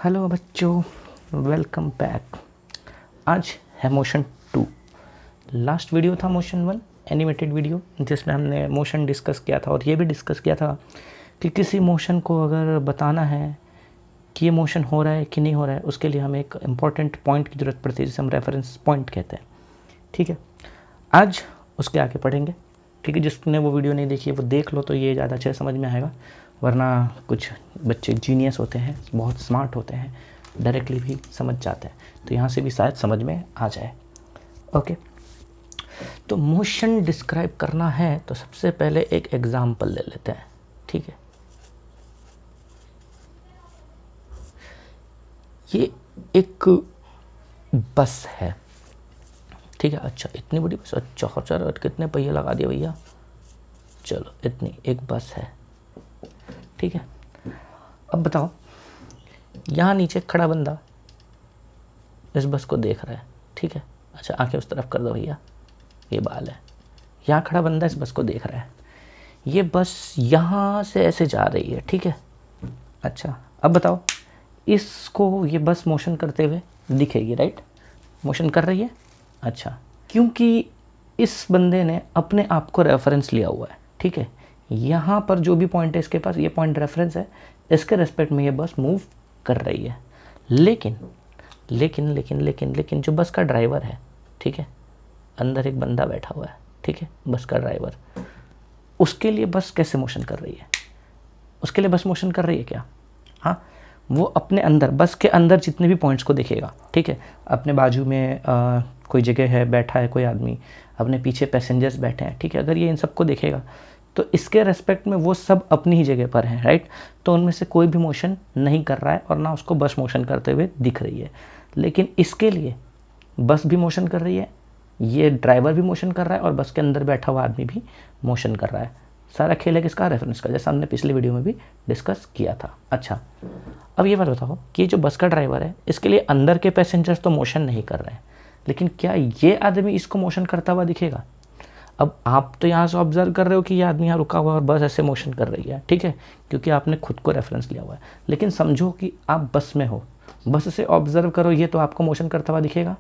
Hello बच्चों, welcome back. आज है मोशन 2। लास्ट वीडियो था मोशन 1 एनिमेटेड वीडियो, जिसमें हमने मोशन डिस्कस किया था और ये भी डिस्कस किया था कि किसी मोशन को अगर बताना है कि ये मोशन हो रहा है कि नहीं हो रहा है, उसके लिए हमें एक इम्पॉर्टेंट पॉइंट की ज़रूरत पड़ती है, जिसे हम रेफरेंस पॉइंट कहते हैं। ठीक है, आज उसके आगे पढ़ेंगे। ठीक है, जिसने वो वीडियो नहीं देखी है वो देख लो, तो ये ज़्यादा अच्छे समझ में आएगा। वरना कुछ बच्चे जीनियस होते हैं, बहुत स्मार्ट होते हैं, डायरेक्टली भी समझ जाते हैं, तो यहाँ से भी शायद समझ में आ जाए। ओके, तो मोशन डिस्क्राइब करना है तो सबसे पहले एक एग्जाम्पल ले लेते हैं। ठीक है, ये एक बस है। ठीक है, अच्छा इतनी बड़ी बस, अच्छा कितने पहिए लगा दिए भैया। चलो, इतनी एक बस है। ठीक है, अब बताओ, यहाँ नीचे खड़ा बंदा इस बस को देख रहा है। ठीक है, अच्छा आंखें उस तरफ कर दो भैया, ये बाल है। यहाँ खड़ा बंदा इस बस को देख रहा है। ये बस यहाँ से ऐसे जा रही है। ठीक है, अच्छा अब बताओ, इसको ये बस मोशन करते हुए दिखेगी, राइट? मोशन कर रही है। अच्छा, क्योंकि इस बंदे ने अपने आप को रेफरेंस लिया हुआ है। ठीक है, यहाँ पर जो भी पॉइंट है इसके पास, ये पॉइंट रेफरेंस है, इसके रेस्पेक्ट में ये बस मूव कर रही है। लेकिन लेकिन लेकिन लेकिन लेकिन जो बस का ड्राइवर है, ठीक है, अंदर एक बंदा बैठा हुआ है। ठीक है, बस का ड्राइवर, उसके लिए बस कैसे मोशन कर रही है? उसके लिए बस मोशन कर रही है क्या? हाँ, वो अपने अंदर, बस के अंदर जितने भी पॉइंट्स को देखेगा। ठीक है, अपने बाजू में कोई जगह है, बैठा है कोई आदमी, अपने पीछे पैसेंजर्स बैठे हैं। ठीक है, अगर ये इन सबको देखेगा तो इसके रेस्पेक्ट में वो सब अपनी ही जगह पर हैं, राइट? तो उनमें से कोई भी मोशन नहीं कर रहा है और ना उसको बस मोशन करते हुए दिख रही है। लेकिन इसके लिए बस भी मोशन कर रही है, ये ड्राइवर भी मोशन कर रहा है और बस के अंदर बैठा हुआ आदमी भी मोशन कर रहा है। सारा खेल है किसका? रेफरेंस का, जैसा हमने पिछले वीडियो में भी डिस्कस किया था। अच्छा, अब ये बात बताओ कि जो बस का ड्राइवर है, इसके लिए अंदर के पैसेंजर्स तो मोशन नहीं कर रहे हैं, लेकिन क्या ये आदमी इसको मोशन करता हुआ दिखेगा? अब आप तो यहाँ से ऑब्जर्व कर रहे हो कि ये आदमी यहाँ रुका हुआ है और बस ऐसे मोशन कर रही है। ठीक है, क्योंकि आपने खुद को रेफरेंस लिया हुआ है। लेकिन समझो कि आप बस में हो, बस से ऑब्जर्व करो, ये तो आपको मोशन करता हुआ दिखेगा,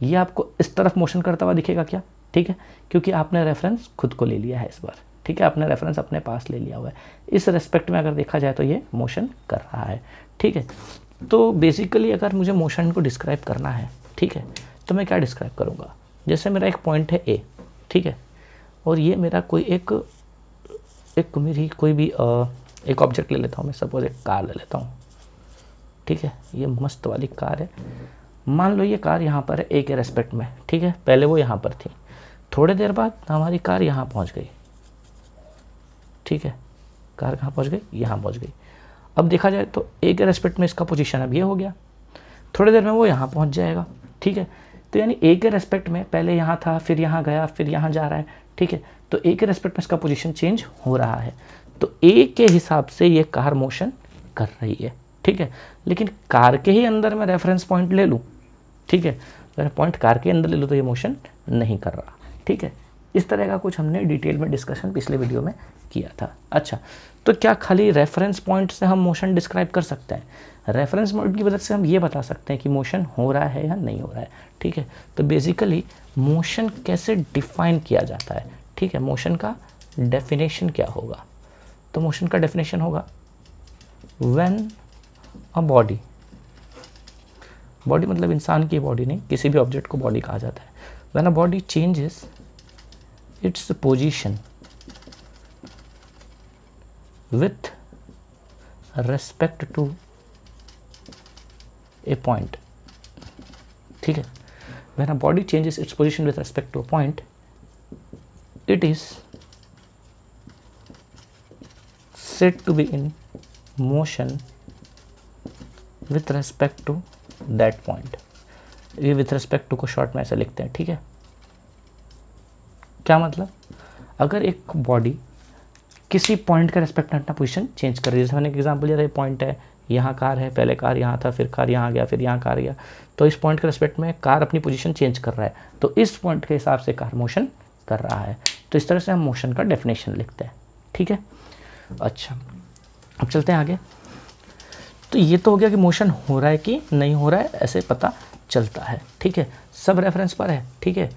ये आपको इस तरफ मोशन करता हुआ दिखेगा क्या? ठीक है, क्योंकि आपने रेफरेंस खुद को ले लिया है इस बार। ठीक है, आपने रेफरेंस अपने पास ले लिया हुआ है। इस रेस्पेक्ट में अगर देखा जाए तो ये मोशन कर रहा है। ठीक है, तो बेसिकली अगर मुझे मोशन को डिस्क्राइब करना है, ठीक है, तो मैं क्या डिस्क्राइब करूँगा? जैसे मेरा एक पॉइंट है ए, ठीक है, और ये मेरा कोई एक मेरी कोई भी एक ऑब्जेक्ट ले लेता हूँ मैं, सपोज एक कार ले लेता हूँ। ठीक है, ये मस्त वाली कार है। मान लो ये कार यहाँ पर है ए के रेस्पेक्ट में। ठीक है, पहले वो यहाँ पर थी, थोड़ी देर बाद हमारी कार यहाँ पहुँच गई। ठीक है, कार कहाँ पहुँच गई? यहाँ पहुँच गई। अब देखा जाए तो ए के रेस्पेक्ट में इसका पोजीशन अब ये हो गया, थोड़ी देर में वो यहाँ पहुँच जाएगा। ठीक है, तो यानी ए के रेस्पेक्ट में पहले यहाँ था, फिर यहाँ गया, फिर यहाँ जा रहा है। ठीक है, तो ए के रेस्पेक्ट में इसका पोजीशन चेंज हो रहा है, तो ए के हिसाब से ये कार मोशन कर रही है। ठीक है, लेकिन कार के ही अंदर मैं रेफरेंस पॉइंट ले लूँ, ठीक है, अगर पॉइंट कार के अंदर ले लूँ तो ये मोशन नहीं कर रहा। ठीक है, इस तरह का कुछ हमने डिटेल में डिस्कशन पिछले वीडियो में किया था। अच्छा, तो क्या खाली रेफरेंस पॉइंट से हम मोशन डिस्क्राइब कर सकते हैं? रेफरेंस पॉइंट की वजह से हम ये बता सकते हैं कि मोशन हो रहा है या नहीं हो रहा है। ठीक है, तो बेसिकली मोशन कैसे डिफाइन किया जाता है? ठीक है, मोशन का डेफिनेशन क्या होगा? तो मोशन का डेफिनेशन होगा व्हेन अ बॉडी, बॉडी मतलब इंसान की बॉडी नहीं, किसी भी ऑब्जेक्ट को बॉडी कहा जाता है। When a body changes its position with respect to a point. ठीक है, when a body changes its position with respect to a point, it is said to be in motion with respect to that point. ये with respect to को short में ऐसे लिखते हैं। ठीक है, क्या मतलब? अगर एक बॉडी किसी पॉइंट का रेस्पेक्ट में अपना पोजीशन चेंज कर रही है, जैसे मैंने एक एग्जांपल दिया था, पॉइंट है, यहाँ कार है, पहले कार यहाँ था, फिर कार यहाँ गया, फिर यहाँ कार गया, तो इस पॉइंट के रेस्पेक्ट में कार अपनी पोजीशन चेंज कर रहा है, तो इस पॉइंट के हिसाब से कार मोशन कर रहा है। तो इस तरह से हम मोशन का डेफिनेशन लिखते हैं। ठीक है, अच्छा अब चलते हैं आगे। तो ये तो हो गया कि मोशन हो रहा है कि नहीं हो रहा है, ऐसे पता चलता है। ठीक है, सब रेफरेंस पर है। ठीक है,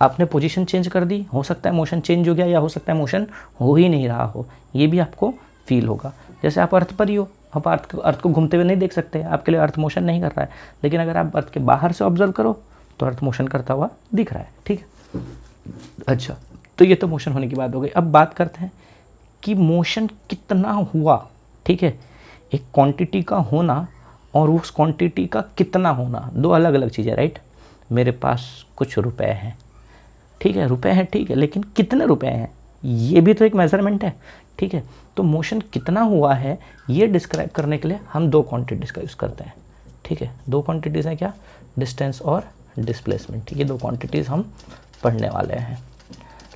आपने पोजीशन चेंज कर दी, हो सकता है मोशन चेंज हो गया, या हो सकता है मोशन हो ही नहीं रहा हो, ये भी आपको फील होगा। जैसे आप अर्थ पर ही हो, आप अर्थ को घूमते हुए नहीं देख सकते, आपके लिए अर्थ मोशन नहीं कर रहा है, लेकिन अगर आप अर्थ के बाहर से ऑब्जर्व करो तो अर्थ मोशन करता हुआ दिख रहा है। ठीक है, अच्छा, तो ये तो मोशन होने की बात हो गई। अब बात करते हैं कि मोशन कितना हुआ। ठीक है, एक क्वांटिटी का होना और उस क्वांटिटी का कितना होना, दो अलग अलग चीज़ें, राइट। मेरे पास कुछ रुपए हैं, ठीक है, रुपए हैं, ठीक है, लेकिन कितने रुपए हैं, ये भी तो एक मेजरमेंट है। ठीक है, तो मोशन कितना हुआ है ये डिस्क्राइब करने के लिए हम दो क्वांटिटीज़ का यूज़ करते हैं। ठीक है, दो क्वांटिटीज़ हैं क्या, डिस्टेंस और डिस्प्लेसमेंट। ये दो क्वांटिटीज़ हम पढ़ने वाले हैं।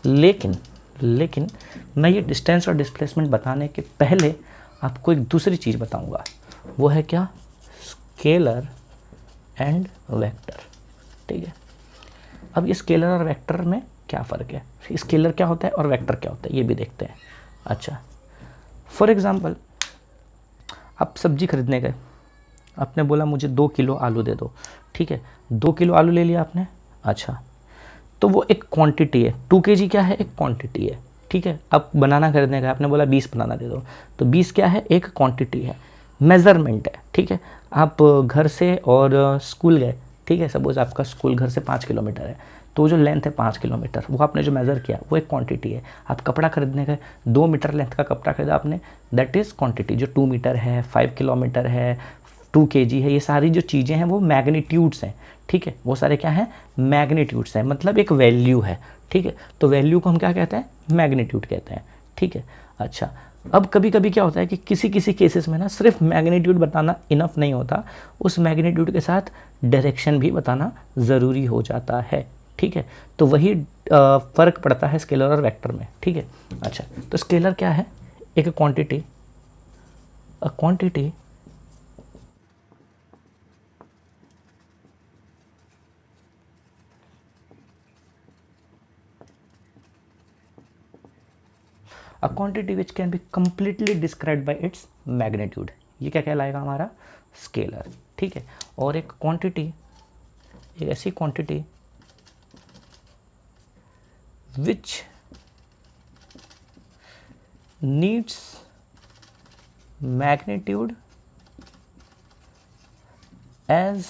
लेकिन मैं ये डिस्टेंस और डिस्प्लेसमेंट बताने के पहले आपको एक दूसरी चीज़ बताऊंगा, वो है क्या, स्केलर एंड वेक्टर। ठीक है, अब ये स्केलर और वेक्टर में क्या फ़र्क है, स्केलर क्या होता है और वेक्टर क्या होता है, ये भी देखते हैं। अच्छा, फॉर एग्ज़ाम्पल आप सब्जी खरीदने गए, आपने बोला मुझे 2 किलो आलू दे दो। ठीक है, 2 किलो आलू ले लिया आपने। अच्छा, तो वो एक क्वांटिटी है, 2 kg क्या है, एक क्वांटिटी है। ठीक है, अब बनाना खरीदने का आपने बोला 20 बनाना दे दो, तो 20 क्या है, एक क्वांटिटी है, मेज़रमेंट है। ठीक है, आप घर से और स्कूल गए, ठीक है, सपोज आपका स्कूल घर से 5 किलोमीटर है, तो जो लेंथ है 5 किलोमीटर, वो आपने जो मेज़र किया वो एक क्वांटिटी है। आप कपड़ा खरीदने गए, 2 मीटर लेंथ का कपड़ा खरीदा आपने, दैट इज़ क्वांटिटी। जो 2 मीटर है, 5 किलोमीटर है, 2 kg है, ये सारी जो चीज़ें हैं वो मैग्नीट्यूड्स हैं। ठीक है, वो सारे क्या हैं, मैग्नीट्यूड्स हैं, मतलब एक वैल्यू है। ठीक है, तो वैल्यू को हम क्या कहते हैं, मैग्नीट्यूड कहते हैं। ठीक है, अच्छा, अब कभी कभी क्या होता है कि किसी किसी केसेस में ना सिर्फ मैग्नीट्यूड बताना इनफ नहीं होता, उस मैग्नीट्यूड के साथ डायरेक्शन भी बताना ज़रूरी हो जाता है। ठीक है, तो वही फ़र्क पड़ता है स्केलर और वेक्टर में। ठीक है, अच्छा, तो स्केलर क्या है, एक quantity, a quantity a quantity which can be completely described by its magnitude, ये क्या कहलाएगा, हमारा स्केलर। ठीक है, और एक क्वांटिटी, एक ऐसी quantity which needs magnitude as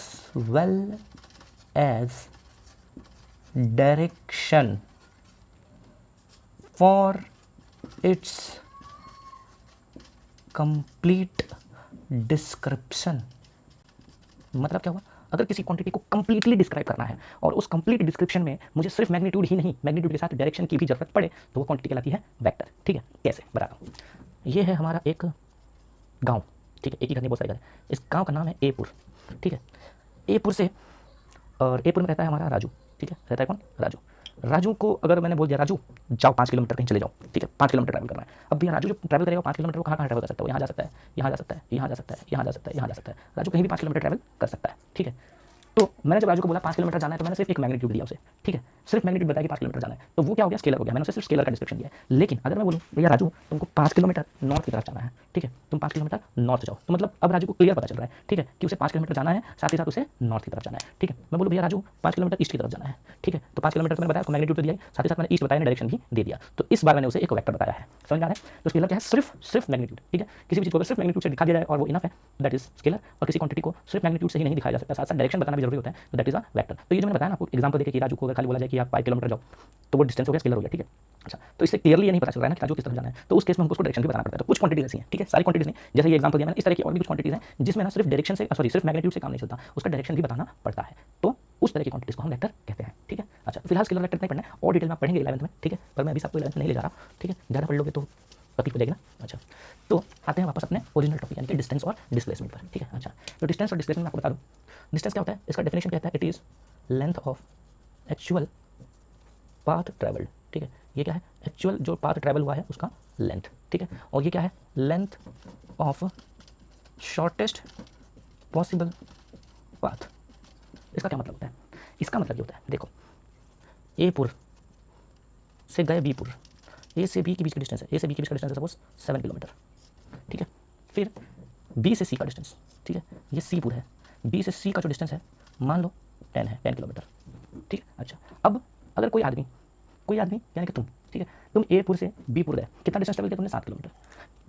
well as direction for its complete description। मतलब क्या हुआ, अगर किसी क्वांटिटी को कंप्लीटली डिस्क्राइब करना है और उस कंप्लीट डिस्क्रिप्शन में मुझे सिर्फ मैग्नीट्यूड ही नहीं, मैग्नीट्यूड के साथ डायरेक्शन की भी जरूरत पड़े, तो वो क्वांटिटी कहलाती है वेक्टर। ठीक है, कैसे बताता हूँ। ये है हमारा एक गांव। ठीक है, एक ही घर में बहुत सारे घर हैं। इस गांव का नाम है एपुर। ठीक है, एपुर से, और एपुर में रहता है हमारा राजू। ठीक है, रहता है कौन, राजू। राजू को अगर मैंने बोल दिया राजू जाओ 5 किलोमीटर कहीं चले जाओ, ठीक है, 5 किलोमीटर ट्रैवल करना है। अब भैया राजू जो ट्रैवल करेगा 5 किलोमीटर, वो कहाँ कहाँ ट्रैवल कर सकता है, यहाँ जा सकता है, यहाँ जा सकता है, यहाँ जा सकता है, यहाँ जा सकता है, यहाँ जा सकता है, राजू कहीं भी 5 किलोमीटर ट्रैवल कर सकता है। ठीक है, तो मैंने जब राजू को बोला 5 किलोमीटर जाना है, तो मैंने सिर्फ एक मैग्नीट्यूड दिया उसे। ठीक है, सिर्फ मैग्नीट्यूड बताया कि 5 किलोमीटर जाना है, तो वो क्या हो गया, स्केलर हो गया, मैंने उसे सिर्फ स्केलर का डिस्क्रिप्शन दिया है। लेकिन अगर मैं बोलूँ भैया राजू तुमको 5 किलोमीटर नॉर्थ की तरफ जाना है, ठीक है, तुम 5 किलोमीटर नॉर्थ जाओ, तो मतलब अब राजू को क्लियर पता चल रहा है, ठीक है, कि उसे 5 किलोमीटर जाना है, साथ ही साथ उसे नॉर्थ की तरफ जाना है। ठीक है, मैं बोलूँ भैया राजू 5 किलोमीटर ईस्ट की तरफ जाना है, ठीक है, तो 5 किलोमीटर मैंने बताया, उसको मैग्नीट्यूड तो दिया, साथ ही साथ मैंने ईस्ट बताया, डायरेक्शन भी दे दिया, तो इस बार मैंने उसे एक वेक्टर बताया है। समझ में आ रहा है, तो स्केलर क्या है, सिर्फ मैग्नीट्यूड। ठीक है, किसी भी चीज़ को अगर सिर्फ मैग्नीट्यूड से दिखा दिया जाए और वो इनफ है, दैट इज स्केलर, और किसी क्वांटिटी को सिर्फ मैग्नीट्यूड से ही नहीं दिखाया जा सकता, साथ साथ डायरेक्शन बताना भी जरूरी होता है, तो दैट इज अ वेक्टर। तो ये जो मैंने बताया ना आपको एग्जांपल देके कि राजू को अगर खाली बोला जाए कि आप 5 किलोमीटर जाओ, तो वो डिस्टेंस हो गया, स्केलर हो गया। ठीक है, अच्छा, तो इससे क्लियरली ये नहीं पता चल रहा है ना कि राजू किस तरफ जाना है, तो उस केस में हमको उसको डायरेक्शन भी बताना पड़ता है। तो कुछ क्वांटिटीज ऐसी हैं, ठीक है, सारी क्वांटिटीज नहीं, जैसे ये एग्जांपल दिया मैंने, इस तरह की और भी कुछ क्वांटिटीज हैं जिसमें ना सिर्फ डायरेक्शन से, सॉरी, सिर्फ मैग्नीट्यूड से काम नहीं चलता, उसका डायरेक्शन भी बताना पड़ता है, तो उस तरह की क्वांटिटीज को हम वेक्टर कहते हैं। ठीक है, अच्छा, फिलहाल स्केलर वेक्टर नहीं पढ़ना है, और डिटेल में आप पढ़ेंगे 11th में। ठीक है, पर मैं अभी आपको 11th में नहीं ले जा रहा। ठीक है, ज़्यादा पढ़ लोगे तो तकलीफ हो जाएगी ना। अच्छा, तो आते हैं वापस अपने ओरिजिनल टॉपिक यानी कि डिस्टेंस और डिस्प्लेसमेंट पर। ठीक है, अच्छा, तो डिस्टेंस और डिस्प्लेसमेंट आपको बता दूँ, डिस्टेंस क्या होता है, इसका डेफिनेशन कहता है it is length of actual path travelled. ठीक है, ये क्या है, एक्चुअल जो पाथ ट्रैवल हुआ है उसका लेंथ। ठीक है, और ये क्या है, length of shortest possible path. इसका क्या मतलब होता है, इसका मतलब ये होता है, देखो, ए पुर से गए बी पुर, ए से बी के बीच का डिस्टेंस है, ए से बी के बीच का डिस्टेंस है सपोज 7 किलोमीटर। ठीक है, फिर बी से सी का डिस्टेंस, ठीक है, ये सी पूरा है, बी से सी का जो डिस्टेंस है मान लो 10 है, 10 किलोमीटर, ठीक है। अच्छा, अब अगर कोई आदमी यानी कि तुम, ठीक है, तुम ए पुर से बी पुर गए, कितना डिस्टेंस ट्रैवल किया तुमने? 7 किलोमीटर।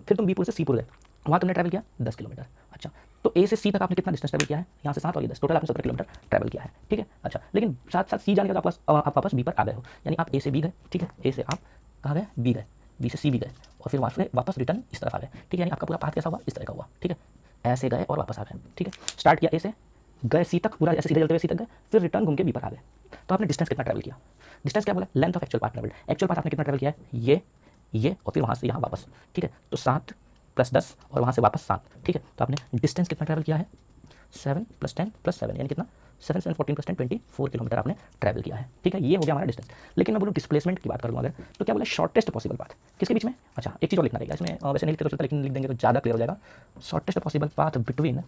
फिर तुम बी पुर से सी पुर गए, वहाँ तुमने ट्रैवल किया 10 किलोमीटर। अच्छा, तो ए से सी तक आपने कितना डिस्टेंस ट्रैवल किया है? यहाँ से 7 और ये 10, टोटल आपने 17 किलोमीटर ट्रैवल किया है, ठीक है। अच्छा, लेकिन साथ साथ सी जाने के बाद आप वापस बी पर आ गए हो, यानी आप ए से बी गए, ठीक है, ए से आप कहाँ गए? बी गए, बी से सी भी गए, और फिर वहाँ से वापस रिटर्न इस तरफ आ गए, ठीक है, यानी आपका पूरा पाथ कैसा हुआ? इस तरह का हुआ, ठीक है, ऐसे गए और वापस आ गए, ठीक है। स्टार्ट किया ए से, गए सी तक, पूरा ऐसे सीधे चलते हुए सी तक गए, फिर रिटर्न घूम के बी पर आ गए। तो आपने डिस्टेंस कितना ट्रैवल किया? डिस्टेंस क्या बोला? Length of actual path travel. Actual path आपने कितना ट्रैवल किया है? ये और फिर वहाँ से यहाँ वापस, ठीक है, तो 7 + 10 और वहाँ से वापस 7, ठीक है। तो आपने डिस्टेंस कितना ट्रैवल किया है? 7 + 10 + 7, यानी कितना? 7 7 14 + 10 24 किलोमीटर आपने ट्रैवल किया है, ठीक है, ये हो गया हमारा डिस्टेंस। लेकिन मैं बोलूँ डिस्प्लेसमेंट की बात करूँ अगर, तो क्या बोला? शॉर्टेस्ट पॉसिबल पाथ किसके बीच में? अच्छा, एक चीज़ और लिखना रहेगा इसमें, वैसे नहीं लिखते तो चलता, लेकिन लिख देंगे तो ज़्यादा क्लियर हो जाएगा। Shortest possible path between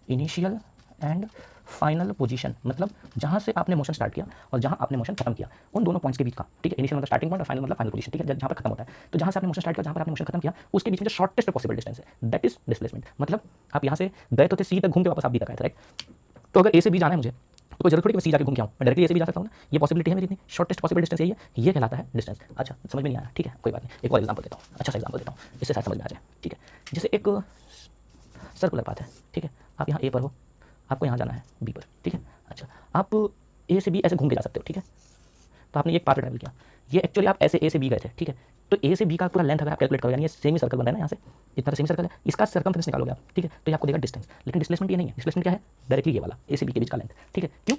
initial and final position, मतलब जहाँ से आपने मोशन स्टार्ट किया और जहाँ आपने मोशन खत्म किया, उन दोनों पॉइंट्स के बीच का, ठीक है, इनिशियल मतलब स्टार्टिंग पॉइंट और फाइनल मतलब फाइनल पोजीशन, ठीक है, जहाँ पर खत्म होता है। तो जहाँ से आपने मोशन स्टार्ट किया, जहाँ पर आपने मोशन खत्म किया, उसके बीच में जो शॉर्टेस्ट पॉसिबल डिस्टेंस है, दैट इज डिस्प्लेसमेंट। मतलब आप यहाँ से गए तो थे सी तक, घूम के वापस आप बी तक आए थे, राइट। तो अगर ए से बी जाना है मुझे, तो कोई जरूरत थोड़ी कि मैं सी जाके घूम के आऊँ, मैं डायरेक्टली ए से भी जा सकता हूँ ना, ये पॉसिबिलिटी है मेरी इतनी। शॉर्टेस्ट पॉसिबल डिस्टेंस यही है, ये कहलाता है डिस्टेंस। अच्छा, समझ में नहीं आया, ठीक है, कोई बात नहीं, एक और एग्जाम्पल देता हूँ, अच्छा सा एग्जाम्पल देता हूँ, इससे शायद समझ में आ जाए, ठीक है। जैसे एक सर्कुलर पाथ है, ठीक है, आप यहाँ ए पर हो, आपको यहाँ जाना है बी पर, ठीक है। अच्छा, आप ए से बी ऐसे घूम के जा सकते हो, ठीक है, तो आपने एक पाथ ट्रैवल किया, ये एक्चुअली आप ऐसे ए से बी गए थे, ठीक है। तो ए से बी का पूरा लेंथ अगर आप कैलकुलेट करोगे, यानी ये सेमी सर्कल बन रहा है ना, यहाँ से इतना सेमी सर्कल है, इसका सर्कमफ्रेंस निकालोगे आप, ठीक है, तो ये आपको देगा डिस्टेंस। लेकिन डिस्प्लेसमेंट ये नहीं है, डिस्प्लेसमेंट क्या है? डायरेक्टली ये वाला ए से बी के बीच का लेंथ, ठीक है। क्यों?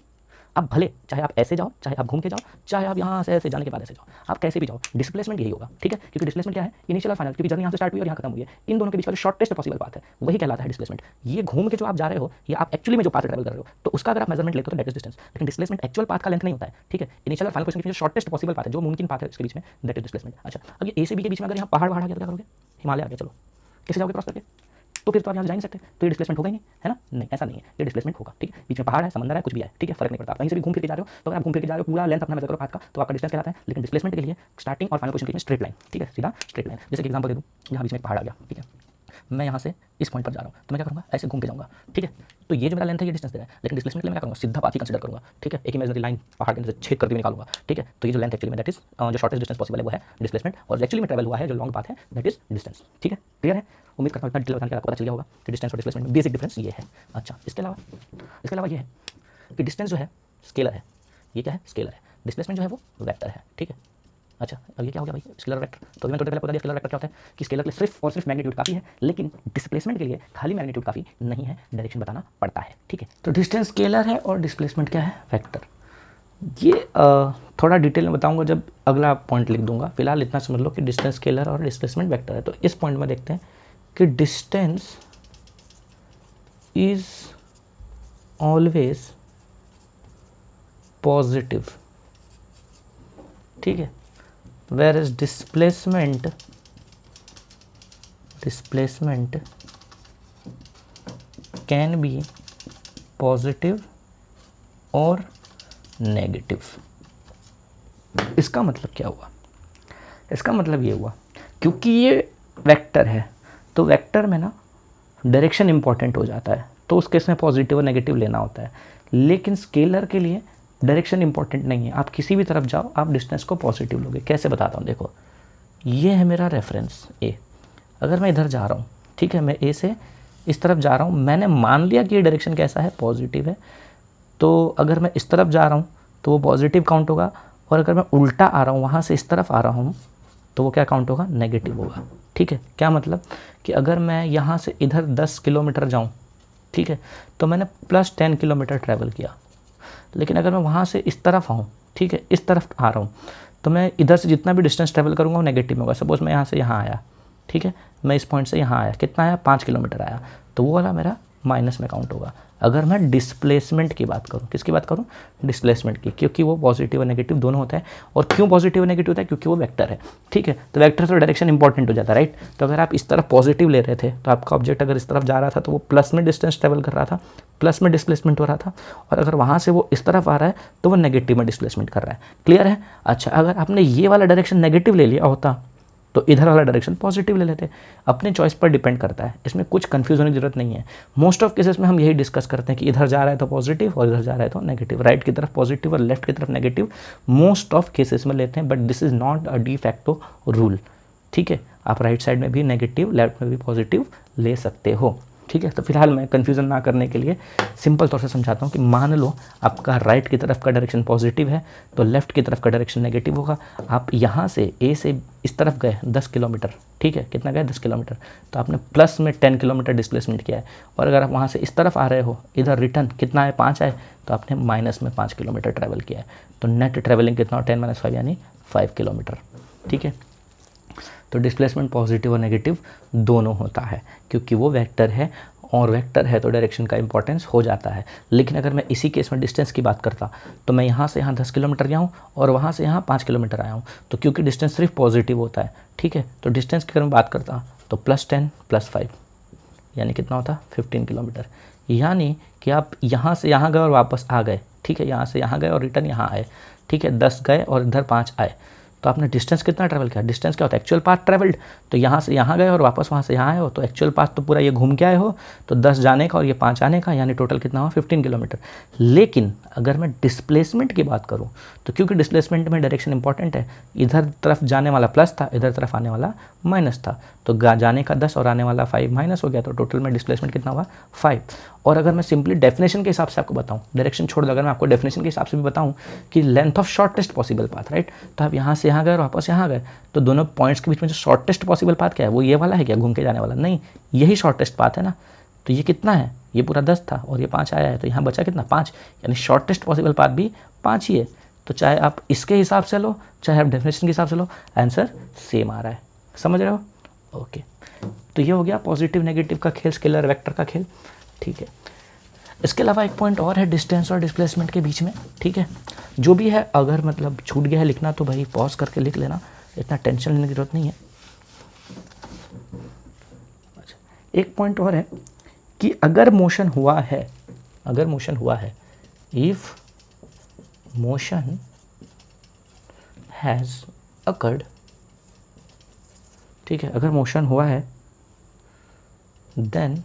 आप भले चाहे आप ऐसे जाओ, चाहे आप घूम के जाओ, चाहे आप यहाँ से ऐसे जाने के बाद ऐसे जाओ, आप कैसे भी जाओ, डिस्प्लेसमेंट यही होगा, ठीक है। क्योंकि डिस्प्लेसमेंट क्या है? इनिशियल और फाइनल, क्योंकि जर्नी यहाँ से स्टार्ट हुई और यहाँ खत्म हुई है, इन दोनों के बीच का जो शॉर्टेस्ट पॉसिबल पाथ है वही कहलाता है डिस्प्लेसमेंट। ये घूम के जो आप जा रहे हो, या आप एक्चुअली में जो पाथ ट्रैवल कर रहे हो, तो उसका अगर आप मेजरमेंट लेते हो तो दैट इज डिस्टेंस। लेकिन डिस्प्लेसमेंट एक्चुअल पाथ का लेंथ नहीं होता है, ठीक है। इनिशियल और फाइनल पोजीशन के बीच शॉर्टेस्ट पॉसिबल पाथ है, जो मुमकिन पाथ है इसके बीच में, दैट इज डिस्प्लेसमेंट। अच्छा, अब ये ए से बी के बीच में अगर यहाँ पहाड़ आ गया तो क्या करोगे? हिमालय आ गया, चलो कैसे जाओगे क्रॉस करके? तो फिर तो आप यहाँ जा नहीं सकते, तो ये डिस्प्लेसमेंट होगा ही नहीं, है ना? नहीं, ऐसा नहीं है, ये डिस्प्लेसमेंट होगा, ठीक है। बीच में पहाड़ है, समंदर है, कुछ भी है, ठीक है, फर्क नहीं पड़ता। आप कहीं से भी घूम फिर के जा रहे हो, तो अगर आप घूम फिर के जा रहे हो, पूरा लेंथ अपना मेजर करो पाथ का, तो आपका डिस्टेंस कहलाता है। लेकिन डिस्प्लेसमेंट के लिए स्टार्टिंग और फाइनल पोजीशन के बीच में स्ट्रेट लाइन, ठीक है, सीधा स्ट्रेट लाइन। जैसे कि एग्जांपल दे दूँ, यहाँ बीच में एक पहाड़ आ गया, ठीक है, मैं यहाँ से इस पॉइंट पर जा रहा हूँ, तो मैं क्या करूँगा? ऐसे घूम के जाऊँगा, ठीक है। तो ये जो मेरा लेंथ है ये डिस्टेंस देगा, लेकिन डिस्प्लेसमेंट के लिए मैं क्या करूँगा? सीधा पाथ ही कंसीडर करूँगा, ठीक है, एक इमेजिनरी लाइन पहाड़ के अंदर से छेद करके निकालूंगा, ठीक है। तो ये जो लेंथ एक्चुअली में दैट इज जो शॉर्टेस्ट डिस्टेंस पॉसिबल है वो है डिस्प्लेसमेंट, और एक्चुअली में ट्रैवल हुआ है जो लॉन्ग पाथ है दैट इज डिस्टेंस, ठीक है, क्लियर है। उम्मीद करता हूँ इतना डिटेल बताने के आपको पता चल गया होगा कि डिस्टेंस और डिस्प्लेसमेंट में बेसिक डिफरेंस ये है। अच्छा, इसके अलावा ये है कि डिस्टेंस जो है स्केलर है, ये क्या है? स्केलर है। डिस्प्लेसमेंट जो है वो वेक्टर है, ठीक है। अच्छा, अब ये क्या हो गया भाई? Scalar vector. तो मैंने थोड़ी पहले बता दिया स्केलर वेक्टर क्या होता है, कि स्केलर के लिए सिर्फ और सिर्फ मैग्नीट्यूड काफ़ी है, लेकिन डिस्प्लेसमेंट के लिए खाली मैग्नीट्यूड काफ़ी नहीं है, डायरेक्शन बताना पड़ता है, ठीक है। तो डिस्टेंस स्केलर है और डिस्प्लेसमेंट क्या है? वेक्टर। ये थोड़ा डिटेल में बताऊंगा जब अगला पॉइंट लिख दूंगा, फिलहाल इतना समझ लो कि डिस्टेंस स्केलर और डिस्प्लेसमेंट वेक्टर है। तो इस पॉइंट में देखते हैं कि डिस्टेंस इज ऑलवेज पॉजिटिव, ठीक है, where is displacement can be positive और नेगेटिव। इसका मतलब क्या हुआ? इसका मतलब ये हुआ, क्योंकि ये वेक्टर है तो वेक्टर में ना डायरेक्शन इंपॉर्टेंट हो जाता है, तो उस केस में पॉजिटिव और नेगेटिव लेना होता है। लेकिन स्केलर के लिए डायरेक्शन इंपॉर्टेंट नहीं है, आप किसी भी तरफ जाओ आप डिस्टेंस को पॉजिटिव लोगे। कैसे बताता हूँ, देखो ये है मेरा रेफरेंस ए, अगर मैं इधर जा रहा हूँ, ठीक है, मैं ए से इस तरफ जा रहा हूँ, मैंने मान लिया कि ये डायरेक्शन कैसा है? पॉजिटिव है, तो अगर मैं इस तरफ जा रहा हूँ तो वो पॉजिटिव काउंट होगा, और अगर मैं उल्टा आ रहा हूँ, वहाँ से इस तरफ आ रहा हूँ, तो वो क्या काउंट होगा? नेगेटिव होगा, ठीक है। क्या मतलब कि अगर मैं यहाँ से इधर 10 किलोमीटर जाऊँ, ठीक है, तो मैंने +10 किलोमीटर ट्रैवल किया। लेकिन अगर मैं वहाँ से इस तरफ आऊँ, ठीक है, इस तरफ आ रहा हूँ, तो मैं इधर से जितना भी डिस्टेंस ट्रैवल करूँगा वो नेगेटिव में होगा। सपोज मैं यहाँ से यहाँ आया, ठीक है, मैं इस पॉइंट से यहाँ आया, कितना आया? 5 किलोमीटर आया, तो वो वाला मेरा माइनस में काउंट होगा। अगर मैं डिस्प्लेसमेंट की बात करूँ, किसकी बात करूँ? डिस्प्लेसमेंट की, क्योंकि वो पॉजिटिव और नेगेटिव दोनों होता है। और क्यों पॉजिटिव और नेगेटिव होता है? क्योंकि वो वेक्टर है, ठीक है। तो वेक्टर से डायरेक्शन इंपॉर्टेंट हो जाता है, राइट। तो अगर आप इस तरफ पॉजिटिव ले रहे थे तो आपका ऑब्जेक्ट अगर इस तरफ जा रहा था तो वो प्लस में डिस्टेंस ट्रेवल कर रहा था, प्लस में डिस्प्लेसमेंट हो रहा था। और अगर वहाँ से वो इस तरफ आ रहा है तो वो नेगेटिव में डिस्प्लेसमेंट कर रहा है। क्लियर है? अच्छा, अगर आपने ये वाला डायरेक्शन नेगेटिव ले लिया होता तो इधर वाला डायरेक्शन पॉजिटिव ले लेते। अपने चॉइस पर डिपेंड करता है, इसमें कुछ कंफ्यूज होने की जरूरत नहीं है। मोस्ट ऑफ केसेस में हम यही डिस्कस करते हैं कि इधर जा रहा है तो पॉजिटिव और इधर जा रहा है तो नेगेटिव, राइट की तरफ पॉजिटिव और लेफ्ट की तरफ नेगेटिव मोस्ट ऑफ केसेस में लेते हैं, but this is not a de facto rule. ठीक है, आप राइट साइड में भी नेगेटिव, लेफ्ट में भी पॉजिटिव ले सकते हो। ठीक है, तो फिलहाल मैं कन्फ्यूज़न ना करने के लिए सिंपल तौर से समझाता हूँ कि मान लो आपका राइट की तरफ का डायरेक्शन पॉजिटिव है तो लेफ्ट की तरफ का डायरेक्शन नेगेटिव होगा। आप यहाँ से ए से इस तरफ गए 10 किलोमीटर, ठीक है, कितना गए 10 किलोमीटर, तो आपने प्लस में 10 किलोमीटर डिस्प्लेसमेंट किया है। और अगर आप वहाँ से इस तरफ आ रहे हो, इधर रिटर्न कितना है 5 आए, तो आपने माइनस में 5 किलोमीटर ट्रैवल किया है। तो नेट ट्रैवलिंग कितना हो 10 - 5 यानी 5 किलोमीटर। ठीक है, तो डिस्प्लेसमेंट पॉजिटिव और नेगेटिव दोनों होता है क्योंकि वो वेक्टर है, और वेक्टर है तो डायरेक्शन का इंपॉर्टेंस हो जाता है। लेकिन अगर मैं इसी केस में डिस्टेंस की बात करता तो मैं यहाँ से यहाँ 10 किलोमीटर गया हूँ और वहाँ से यहाँ 5 किलोमीटर आया हूँ, तो क्योंकि डिस्टेंस सिर्फ पॉजिटिव होता है। ठीक है, तो डिस्टेंस की अगर मैं बात करता तो +10 + 5 यानी कितना होता 15 किलोमीटर। यानी कि आप यहाँ से यहाँ गए और वापस आ गए। ठीक है, यहाँ से यहाँ गए और रिटर्न यहाँ आए। ठीक है, 10 गए और इधर 5 आए, तो आपने डिस्टेंस कितना ट्रैवल किया। डिस्टेंस क्या होता है एक्चुअल पाथ ट्रैवल्ड, तो यहाँ से यहाँ गए और वापस वहाँ से यहाँ आए हो, तो एक्चुअल पाथ तो पूरा ये घूम के आए हो, तो 10 जाने का और ये 5 आने का, यानी टोटल कितना हुआ 15 किलोमीटर। लेकिन अगर मैं डिस्प्लेसमेंट की बात करूँ तो क्योंकि डिस्प्लेसमेंट में डायरेक्शन इंपॉर्टेंट है, इधर तरफ जाने वाला प्लस था, इधर तरफ आने वाला माइनस था, तो जाने का 10 और आने वाला 5 माइनस हो गया, तो टोटल में डिस्प्लेसमेंट कितना हुआ 5। और अगर मैं सिंपली डेफिनेशन के हिसाब से आपको बताऊं, डायरेक्शन छोड़ दो, अगर मैं आपको डेफिनेशन के हिसाब से भी बताऊं कि length of shortest possible path, right, तो आप यहाँ से यहाँ गए और वापस यहाँ गए, तो दोनों पॉइंट्स के बीच में जो शॉर्टेस्ट पॉसिबल पाथ क्या है, वो ये वाला है क्या घूम के जाने वाला, नहीं, यही शॉर्टेस्ट पाथ है ना। तो ये कितना है, ये पूरा 10 था और ये 5 आया है, तो यहाँ बचा कितना 5, यानी शॉर्टेस्ट पॉसिबल पाथ भी 5 ही है। तो चाहे आप इसके हिसाब से लो चाहे आप डेफिनेशन के हिसाब से लो, आंसर सेम आ रहा है। समझ रहे हो? ओके, तो ये हो गया पॉजिटिव नेगेटिव का खेल, स्केलर वेक्टर का खेल। ठीक है, इसके अलावा एक पॉइंट और है डिस्टेंस और डिस्प्लेसमेंट के बीच में। ठीक है, जो भी है अगर मतलब छूट गया है लिखना तो भाई पॉज करके लिख लेना, इतना टेंशन लेने की जरूरत नहीं है। अच्छा, एक पॉइंट और है कि अगर मोशन हुआ है, अगर मोशन हुआ है, इफ मोशन हैज अकर्ड, ठीक है, अगर मोशन हुआ है then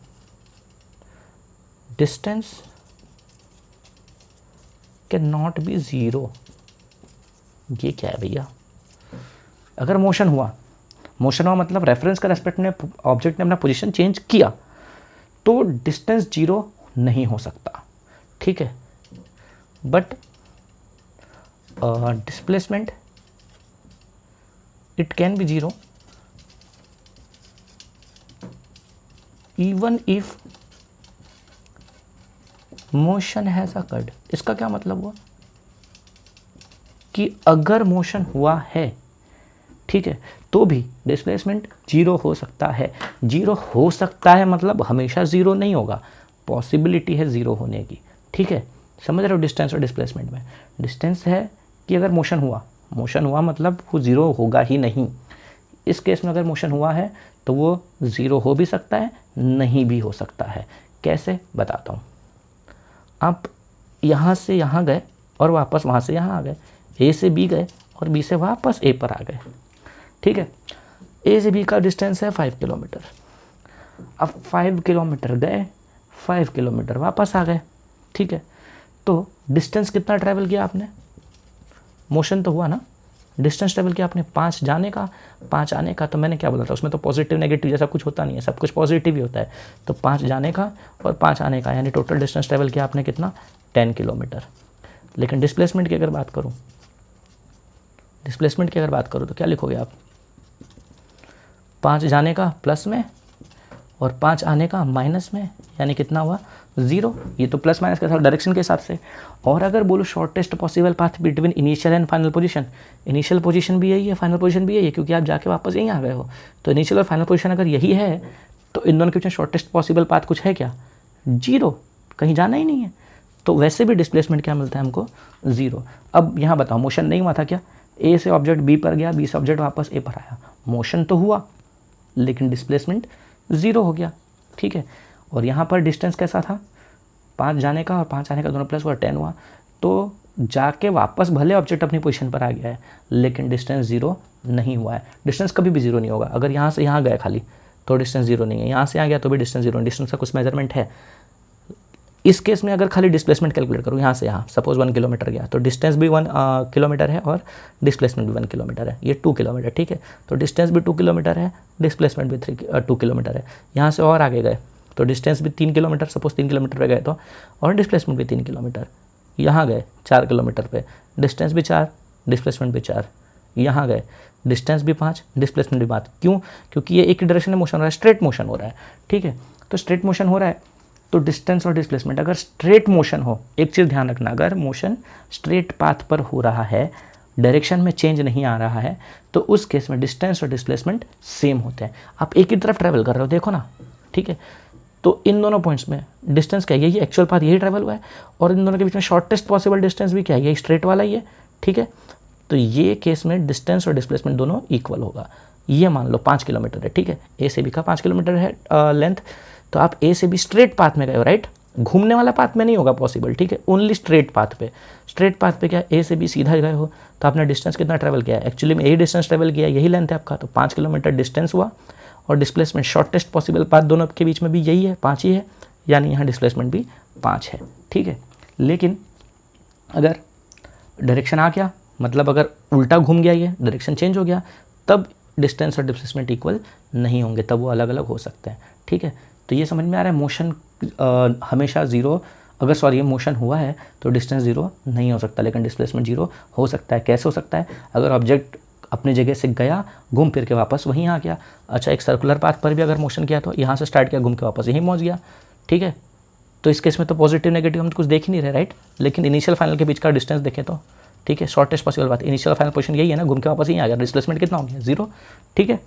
distance can not be 0। ये क्या है भैया, अगर मोशन हुआ मतलब रेफरेंस का रेस्पेक्ट में ऑब्जेक्ट ने अपना पोजीशन चेंज किया तो डिस्टेंस 0 नहीं हो सकता। ठीक है, but displacement it can B 0 even if motion has occurred. इसका क्या मतलब हुआ कि अगर मोशन हुआ है, ठीक है, तो भी डिस्प्लेसमेंट 0 हो सकता है। 0 हो सकता है मतलब हमेशा 0 नहीं होगा, पॉसिबिलिटी है 0 होने की। ठीक है, समझ रहे हो डिस्टेंस और डिस्प्लेसमेंट में? डिस्टेंस है कि अगर मोशन हुआ मतलब वो 0 होगा ही नहीं। इस केस में अगर मोशन हुआ है तो वो 0 हो भी सकता है, नहीं भी हो सकता है। कैसे, बताता हूँ। आप यहाँ से यहाँ गए और वापस वहाँ से यहाँ आ गए, ए से बी गए और बी से वापस ए पर आ गए। ठीक है, ए से बी का डिस्टेंस है 5 किलोमीटर। अब 5 किलोमीटर गए, 5 किलोमीटर वापस आ गए। ठीक है, तो डिस्टेंस कितना ट्रैवल किया आपने, मोशन तो हुआ ना, डिस्टेंस ट्रैवल किया आपने 5 जाने का 5 आने का। तो मैंने क्या बोला था, उसमें तो पॉजिटिव नेगेटिव जैसा कुछ होता नहीं है, सब कुछ पॉजिटिव ही होता है। तो 5 जाने का और 5 आने का, यानी टोटल डिस्टेंस ट्रैवल किया आपने कितना 10 किलोमीटर। लेकिन डिस्प्लेसमेंट की अगर बात करूँ, तो क्या लिखोगे आप, 5 जाने का प्लस में और 5 आने का माइनस में, यानी कितना हुआ 0। ये तो प्लस माइनस के साथ डायरेक्शन के हिसाब से। और अगर बोलो shortest possible path between initial and final position, initial position भी यही है, फाइनल पोजीशन भी यही है, क्योंकि आप जाके वापस यहीं आ गए हो। तो इनिशियल और फाइनल पोजीशन अगर यही है तो इन दोनों के बीच शॉर्टेस्ट पॉसिबल पाथ कुछ है क्या, 0, कहीं जाना ही नहीं है। तो वैसे भी डिस्प्लेसमेंट क्या मिलता है हमको, 0। अब यहाँ बताओ, मोशन नहीं हुआ था क्या, ए से ऑब्जेक्ट बी पर गया, बी से ऑब्जेक्ट वापस ए पर आया, मोशन तो हुआ लेकिन डिस्प्लेसमेंट 0 हो गया। ठीक है, और यहाँ पर डिस्टेंस कैसा था, 5 जाने का और 5 आने का दोनों प्लस हुआ 10 हुआ, तो जाके वापस भले ऑब्जेक्ट अपनी पोजीशन पर आ गया है, लेकिन डिस्टेंस ज़ीरो नहीं हुआ है। डिस्टेंस कभी भी ज़ीरो नहीं होगा। अगर यहाँ से यहाँ गया खाली तो डिस्टेंस ज़ीरो नहीं है, यहाँ से यहाँ गया तो भी डिस्टेंस ज़ीरो, डिस्टेंस का कुछ मेजरमेंट है। इस केस में अगर खाली डिस्प्लेसमेंट कैलकुलेट करूँ यहाँ से यहाँ, सपोज 1 किलोमीटर गया तो डिस्टेंस भी 1 किलोमीटर है और डिस्प्लेसमेंट भी 1 किलोमीटर है, ये 2 किलोमीटर, ठीक है। तो डिस्टेंस भी 2 किलोमीटर है, डिस्प्लेसमेंट भी 2 किलोमीटर है। यहाँ से और आगे गए तो डिस्टेंस भी 3 किलोमीटर, सपोज 3 किलोमीटर पे गए तो, और डिस्प्लेसमेंट भी 3 किलोमीटर। यहाँ गए 4 किलोमीटर पे, डिस्टेंस भी 4, डिस्प्लेसमेंट भी 4। यहाँ गए डिस्टेंस भी 5, डिस्प्लेसमेंट भी 5। क्यों? क्योंकि ये एक ही डायरेक्शन में मोशन हो रहा है, स्ट्रेट मोशन हो रहा है, ठीक है। तो स्ट्रेट मोशन हो रहा है तो डिस्टेंस और डिस्प्लेसमेंट, अगर स्ट्रेट मोशन हो, एक चीज़ ध्यान रखना, अगर मोशन स्ट्रेट पाथ पर हो रहा है, डायरेक्शन में चेंज नहीं आ रहा है, तो उस केस में डिस्टेंस और डिस्प्लेसमेंट सेम होते हैं। आप एक ही तरफ ट्रैवल कर रहे हो, देखो ना, ठीक है। तो इन दोनों पॉइंट्स में डिस्टेंस क्या है, यही एक्चुअल पाथ, यही ट्रैवल हुआ है, और इन दोनों के बीच में शॉर्टेस्ट पॉसिबल डिस्टेंस भी क्या है, यही स्ट्रेट वाला ही है, ठीक है। तो ये केस में डिस्टेंस और डिस्प्लेसमेंट दोनों इक्वल होगा। ये मान लो 5 किलोमीटर है, ठीक है, ए से बी का 5 किलोमीटर है लेंथ। तो आप ए से बी स्ट्रेट पाथ में गए हो, राइट, घूमने वाला पाथ में नहीं होगा पॉसिबल, ठीक है, ओनली स्ट्रेट पाथ पे। स्ट्रेट पाथ पे क्या, ए से बी सीधा गए हो, तो आपने डिस्टेंस कितना ट्रैवल किया है, एक्चुअली में यही डिस्टेंस ट्रैवल किया, यही लेंथ है आपका, तो 5 किलोमीटर डिस्टेंस हुआ, और डिस्प्लेसमेंट शॉर्टेस्ट पॉसिबल पाथ दोनों के बीच में भी यही है, 5 ही है, यानी यहाँ डिस्प्लेसमेंट भी 5 है, ठीक है। लेकिन अगर डायरेक्शन आ गया, मतलब अगर उल्टा घूम गया, ये डायरेक्शन चेंज हो गया, तब डिस्टेंस और डिस्प्लेसमेंट इक्वल नहीं होंगे, तब वो अलग अलग हो सकते हैं, ठीक है। तो ये समझ में आ रहा है, मोशन हमेशा ज़ीरो, अगर सॉरी मोशन हुआ है तो डिस्टेंस ज़ीरो नहीं हो सकता, लेकिन डिस्प्लेसमेंट ज़ीरो हो सकता है। कैसे हो सकता है? अगर ऑब्जेक्ट अपनी जगह से गया, घूम फिर के वापस वहीं आ गया। अच्छा, एक सर्कुलर पाथ पर भी अगर मोशन किया तो यहाँ से स्टार्ट किया, घूम के वापस यहीं पहुँच गया, ठीक है। तो इस केस में तो पॉजिटिव नेगेटिव हम तो कुछ देख ही नहीं रहे, राइट। लेकिन इनिशियल फाइनल के बीच का डिस्टेंस देखें तो, ठीक है, शॉर्टेस्ट पॉसिबल बात, इनिशियल फाइनल पोजीशन यही है ना, घूम के वापस यहीं आ गया, डिस्प्लेसमेंट कितना हो गया, 0, ठीक है,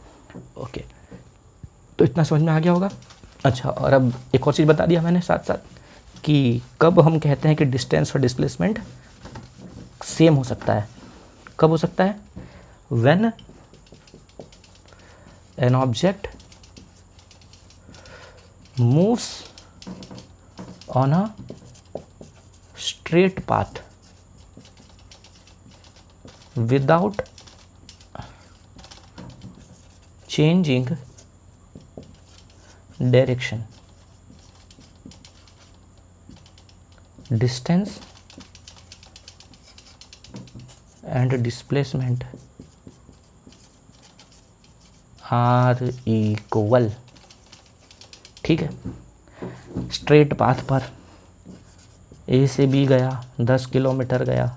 ओके। तो इतना समझ में आ गया होगा। अच्छा, और अब एक और चीज़ बता दिया मैंने साथ साथ कि कब हम कहते हैं कि डिस्टेंस और डिस्प्लेसमेंट सेम हो सकता है। कब हो सकता है? When an object moves on a straight path without changing direction, distance and displacement are equal, ठीक है। स्ट्रेट पाथ पर ए से बी गया, 10 किलोमीटर गया,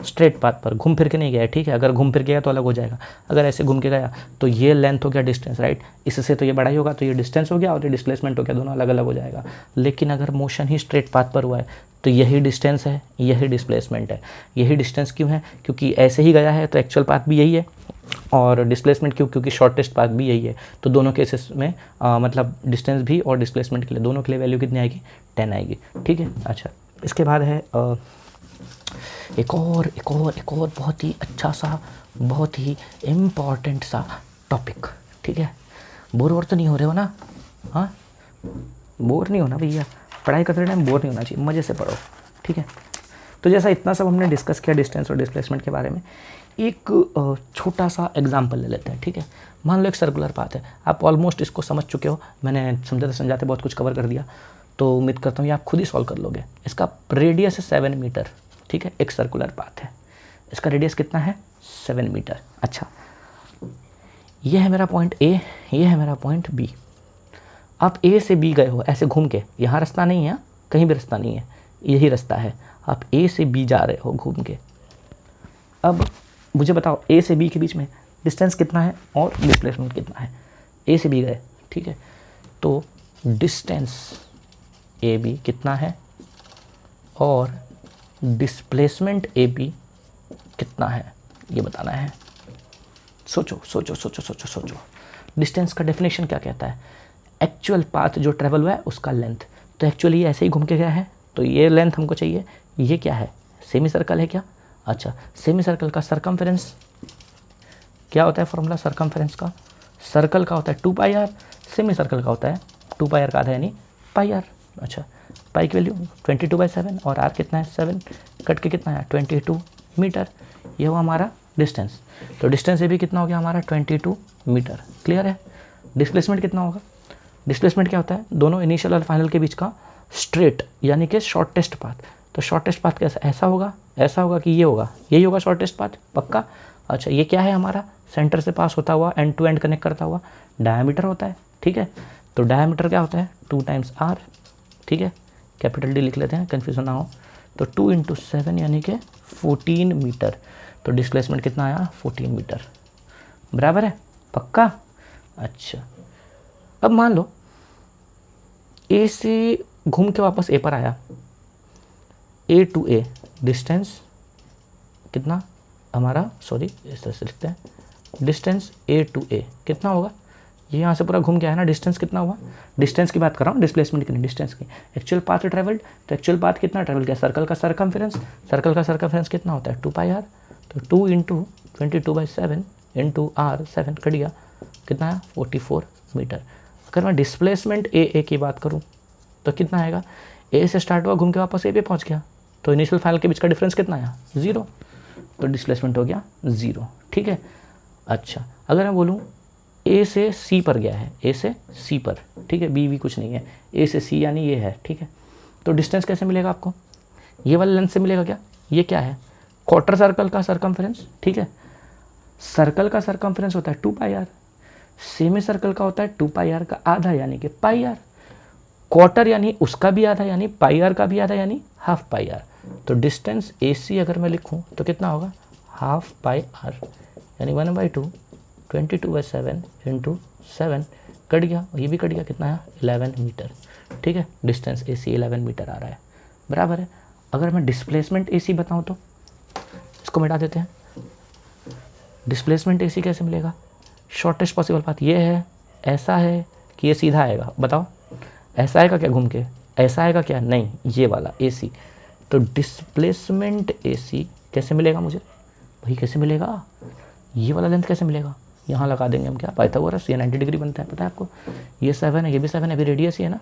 स्ट्रेट पाथ पर घूम फिर के नहीं गया, ठीक है। अगर घूम फिर गया तो अलग हो जाएगा, अगर ऐसे घूम के गया तो ये लेंथ हो गया डिस्टेंस, राइट। इससे तो ये बड़ा ही होगा, तो ये डिस्टेंस हो गया और ये डिस्प्लेसमेंट हो गया, दोनों अलग अलग हो जाएगा। लेकिन अगर मोशन ही स्ट्रेट पाथ पर हुआ है तो यही डिस्टेंस है, यही डिस्प्लेसमेंट है। यही डिस्टेंस क्यों है? क्योंकि ऐसे ही गया है तो एक्चुअल पाथ भी यही है, और डिस्प्लेसमेंट क्यों? क्योंकि शॉर्टेस्ट पाथ भी यही है। तो दोनों केसेस में मतलब डिस्टेंस भी और डिस्प्लेसमेंट के लिए, दोनों के लिए वैल्यू कितनी आएगी? 10 आएगी, ठीक है। अच्छा, इसके बाद है एक और बहुत ही अच्छा सा, बहुत ही इम्पॉर्टेंट सा टॉपिक, ठीक है। बोर वोर तो नहीं हो रहे हो ना? हाँ, बोर नहीं होना भैया, पढ़ाई करते टाइम बोर नहीं होना चाहिए, मज़े से पढ़ो, ठीक है। तो जैसा इतना सब हमने डिस्कस किया डिस्टेंस और डिस्प्लेसमेंट के बारे में, एक छोटा सा एग्जाम्पल ले लेते हैं, ठीक है। मान लो एक सर्कुलर पाथ है, आप ऑलमोस्ट इसको समझ चुके हो, मैंने समझाते समझाते बहुत कुछ कवर कर दिया, तो उम्मीद करता हूँ ये आप खुद ही सॉल्व कर लोगे। इसका रेडियस है 7 मीटर, ठीक है, एक सर्कुलर पाथ है, इसका रेडियस कितना है? 7 मीटर। अच्छा, ये है मेरा पॉइंट ए, ये है मेरा पॉइंट बी। आप ए से बी गए हो ऐसे घूम के, यहाँ रास्ता नहीं है, कहीं भी रास्ता नहीं है, यही रास्ता है। आप ए से बी जा रहे हो घूम के। अब मुझे बताओ ए से बी के बीच में डिस्टेंस कितना है और डिस्प्लेसमेंट कितना है? ए से बी गए, ठीक है, तो डिस्टेंस ए बी कितना है और डिस्प्लेसमेंट ए बी कितना है, ये बताना है। सोचो सोचो सोचो सोचो सोचो। डिस्टेंस का डेफिनेशन क्या कहता है? एक्चुअल पाथ जो ट्रेवल हुआ है उसका लेंथ। तो एक्चुअली ये ऐसे ही घूम के गया है, तो ये लेंथ हमको चाहिए। ये क्या है? सेमी सर्कल है क्या? अच्छा, सेमी सर्कल का सरकमफेरेंस क्या होता है? फॉर्मूला सरकमफेरेंस का, सर्कल का होता है 2 पाई आर, सेमी सर्कल का होता है 2 पाई आर का आधा यानी पाई आर, अच्छा, पाई की वैल्यू 22/7 और आर कितना है 7, कट के कितना है 22 मीटर। ये हुआ हमारा डिस्टेंस। तो डिस्टेंस ये भी कितना हो गया हमारा 22 मीटर। क्लियर है। डिस्प्लेसमेंट कितना होगा? डिस्प्लेसमेंट क्या होता है? दोनों इनिशियल और फाइनल के बीच का स्ट्रेट यानी कि शॉर्टेस्ट पाथ। तो शॉर्टेस्ट पाथ कैसा? ऐसा होगा, ऐसा होगा कि ये होगा, यही होगा शॉर्टेस्ट पाथ, पक्का। अच्छा, ये क्या है हमारा? सेंटर से पास होता हुआ एंड टू एंड कनेक्ट करता हुआ डायमीटर होता है। ठीक है, तो डायमीटर क्या होता है 2 टाइम्स आर। ठीक है, कैपिटल डी लिख लेते हैं कन्फ्यूजन ना हो। तो 2 × 7 यानी कि 14 मीटर। तो डिस्प्लेसमेंट कितना आया 14 मीटर। बराबर है, पक्का। अच्छा, अब मान लो ए से घूम के वापस ए पर आया, ए टू ए डिस्टेंस कितना हमारा, सॉरी इस तरह से लिखते हैं, डिस्टेंस ए टू ए कितना होगा? ये यहाँ से पूरा घूम के आया ना, डिस्टेंस कितना हुआ? डिस्टेंस की बात कर रहा हूँ, डिस्प्लेसमेंट की नहीं, डिस्टेंस की। एक्चुअल पाथ ट्रेवल्ड, तो एक्चुअल पाथ कितना ट्रेवल किया? सर्कल का सरकमफेरेंस, सर्कल का सरकमफेरेंस कितना होता है 2πr। तो 2 × 22/7 × r 7 कट गया, कितना है 44 मीटर। अगर मैं डिस्प्लेसमेंट ए की बात करूँ तो कितना आएगा? ए से स्टार्ट हुआ, घूम के वापस ए पे पहुँच गया, तो इनिशियल फाइनल के बीच का डिफरेंस कितना आया 0, तो डिस्प्लेसमेंट हो गया 0। ठीक है। अच्छा, अगर मैं बोलूँ ए से सी पर गया है, ए से सी पर, ठीक है, बी कुछ नहीं है, ए से सी यानी ये है। ठीक है, तो डिस्टेंस कैसे मिलेगा आपको? ये वाला लेंथ से मिलेगा क्या? ये क्या है? क्वार्टर सर्कल का सरकमफेरेंस। ठीक है, सर्कल का सरकमफेरेंस होता है 2πr, सेमी सर्कल का होता है 2πr का आधा यानी कि πr, क्वार्टर यानी उसका भी आधा यानी πr का भी आधा यानी हाफ πr। तो डिस्टेंस AC अगर मैं लिखूं तो कितना होगा हाफ πr यानी 1/2 22/7 × 7 कट गया, ये भी कट गया, कितना है 11 मीटर। ठीक है, डिस्टेंस AC 11 मीटर आ रहा है। बराबर है। अगर मैं डिस्प्लेसमेंट AC बताऊं तो इसको मिटा देते हैं। डिस्प्लेसमेंट AC कैसे मिलेगा? शॉर्टेस्ट पॉसिबल पाथ ये है, ऐसा है कि ये सीधा आएगा? बताओ, ऐसा आएगा क्या घूम के? ऐसा आएगा क्या? नहीं, ये वाला AC। तो डिस्प्लेसमेंट AC कैसे मिलेगा मुझे? भाई कैसे मिलेगा? ये वाला लेंथ कैसे मिलेगा? यहाँ लगा देंगे हम क्या, पाइथागोरस, ये 90 डिग्री बनता है, पता है आपको। ये 7 है, ये भी 7 है, अभी रेडियस ही है ना,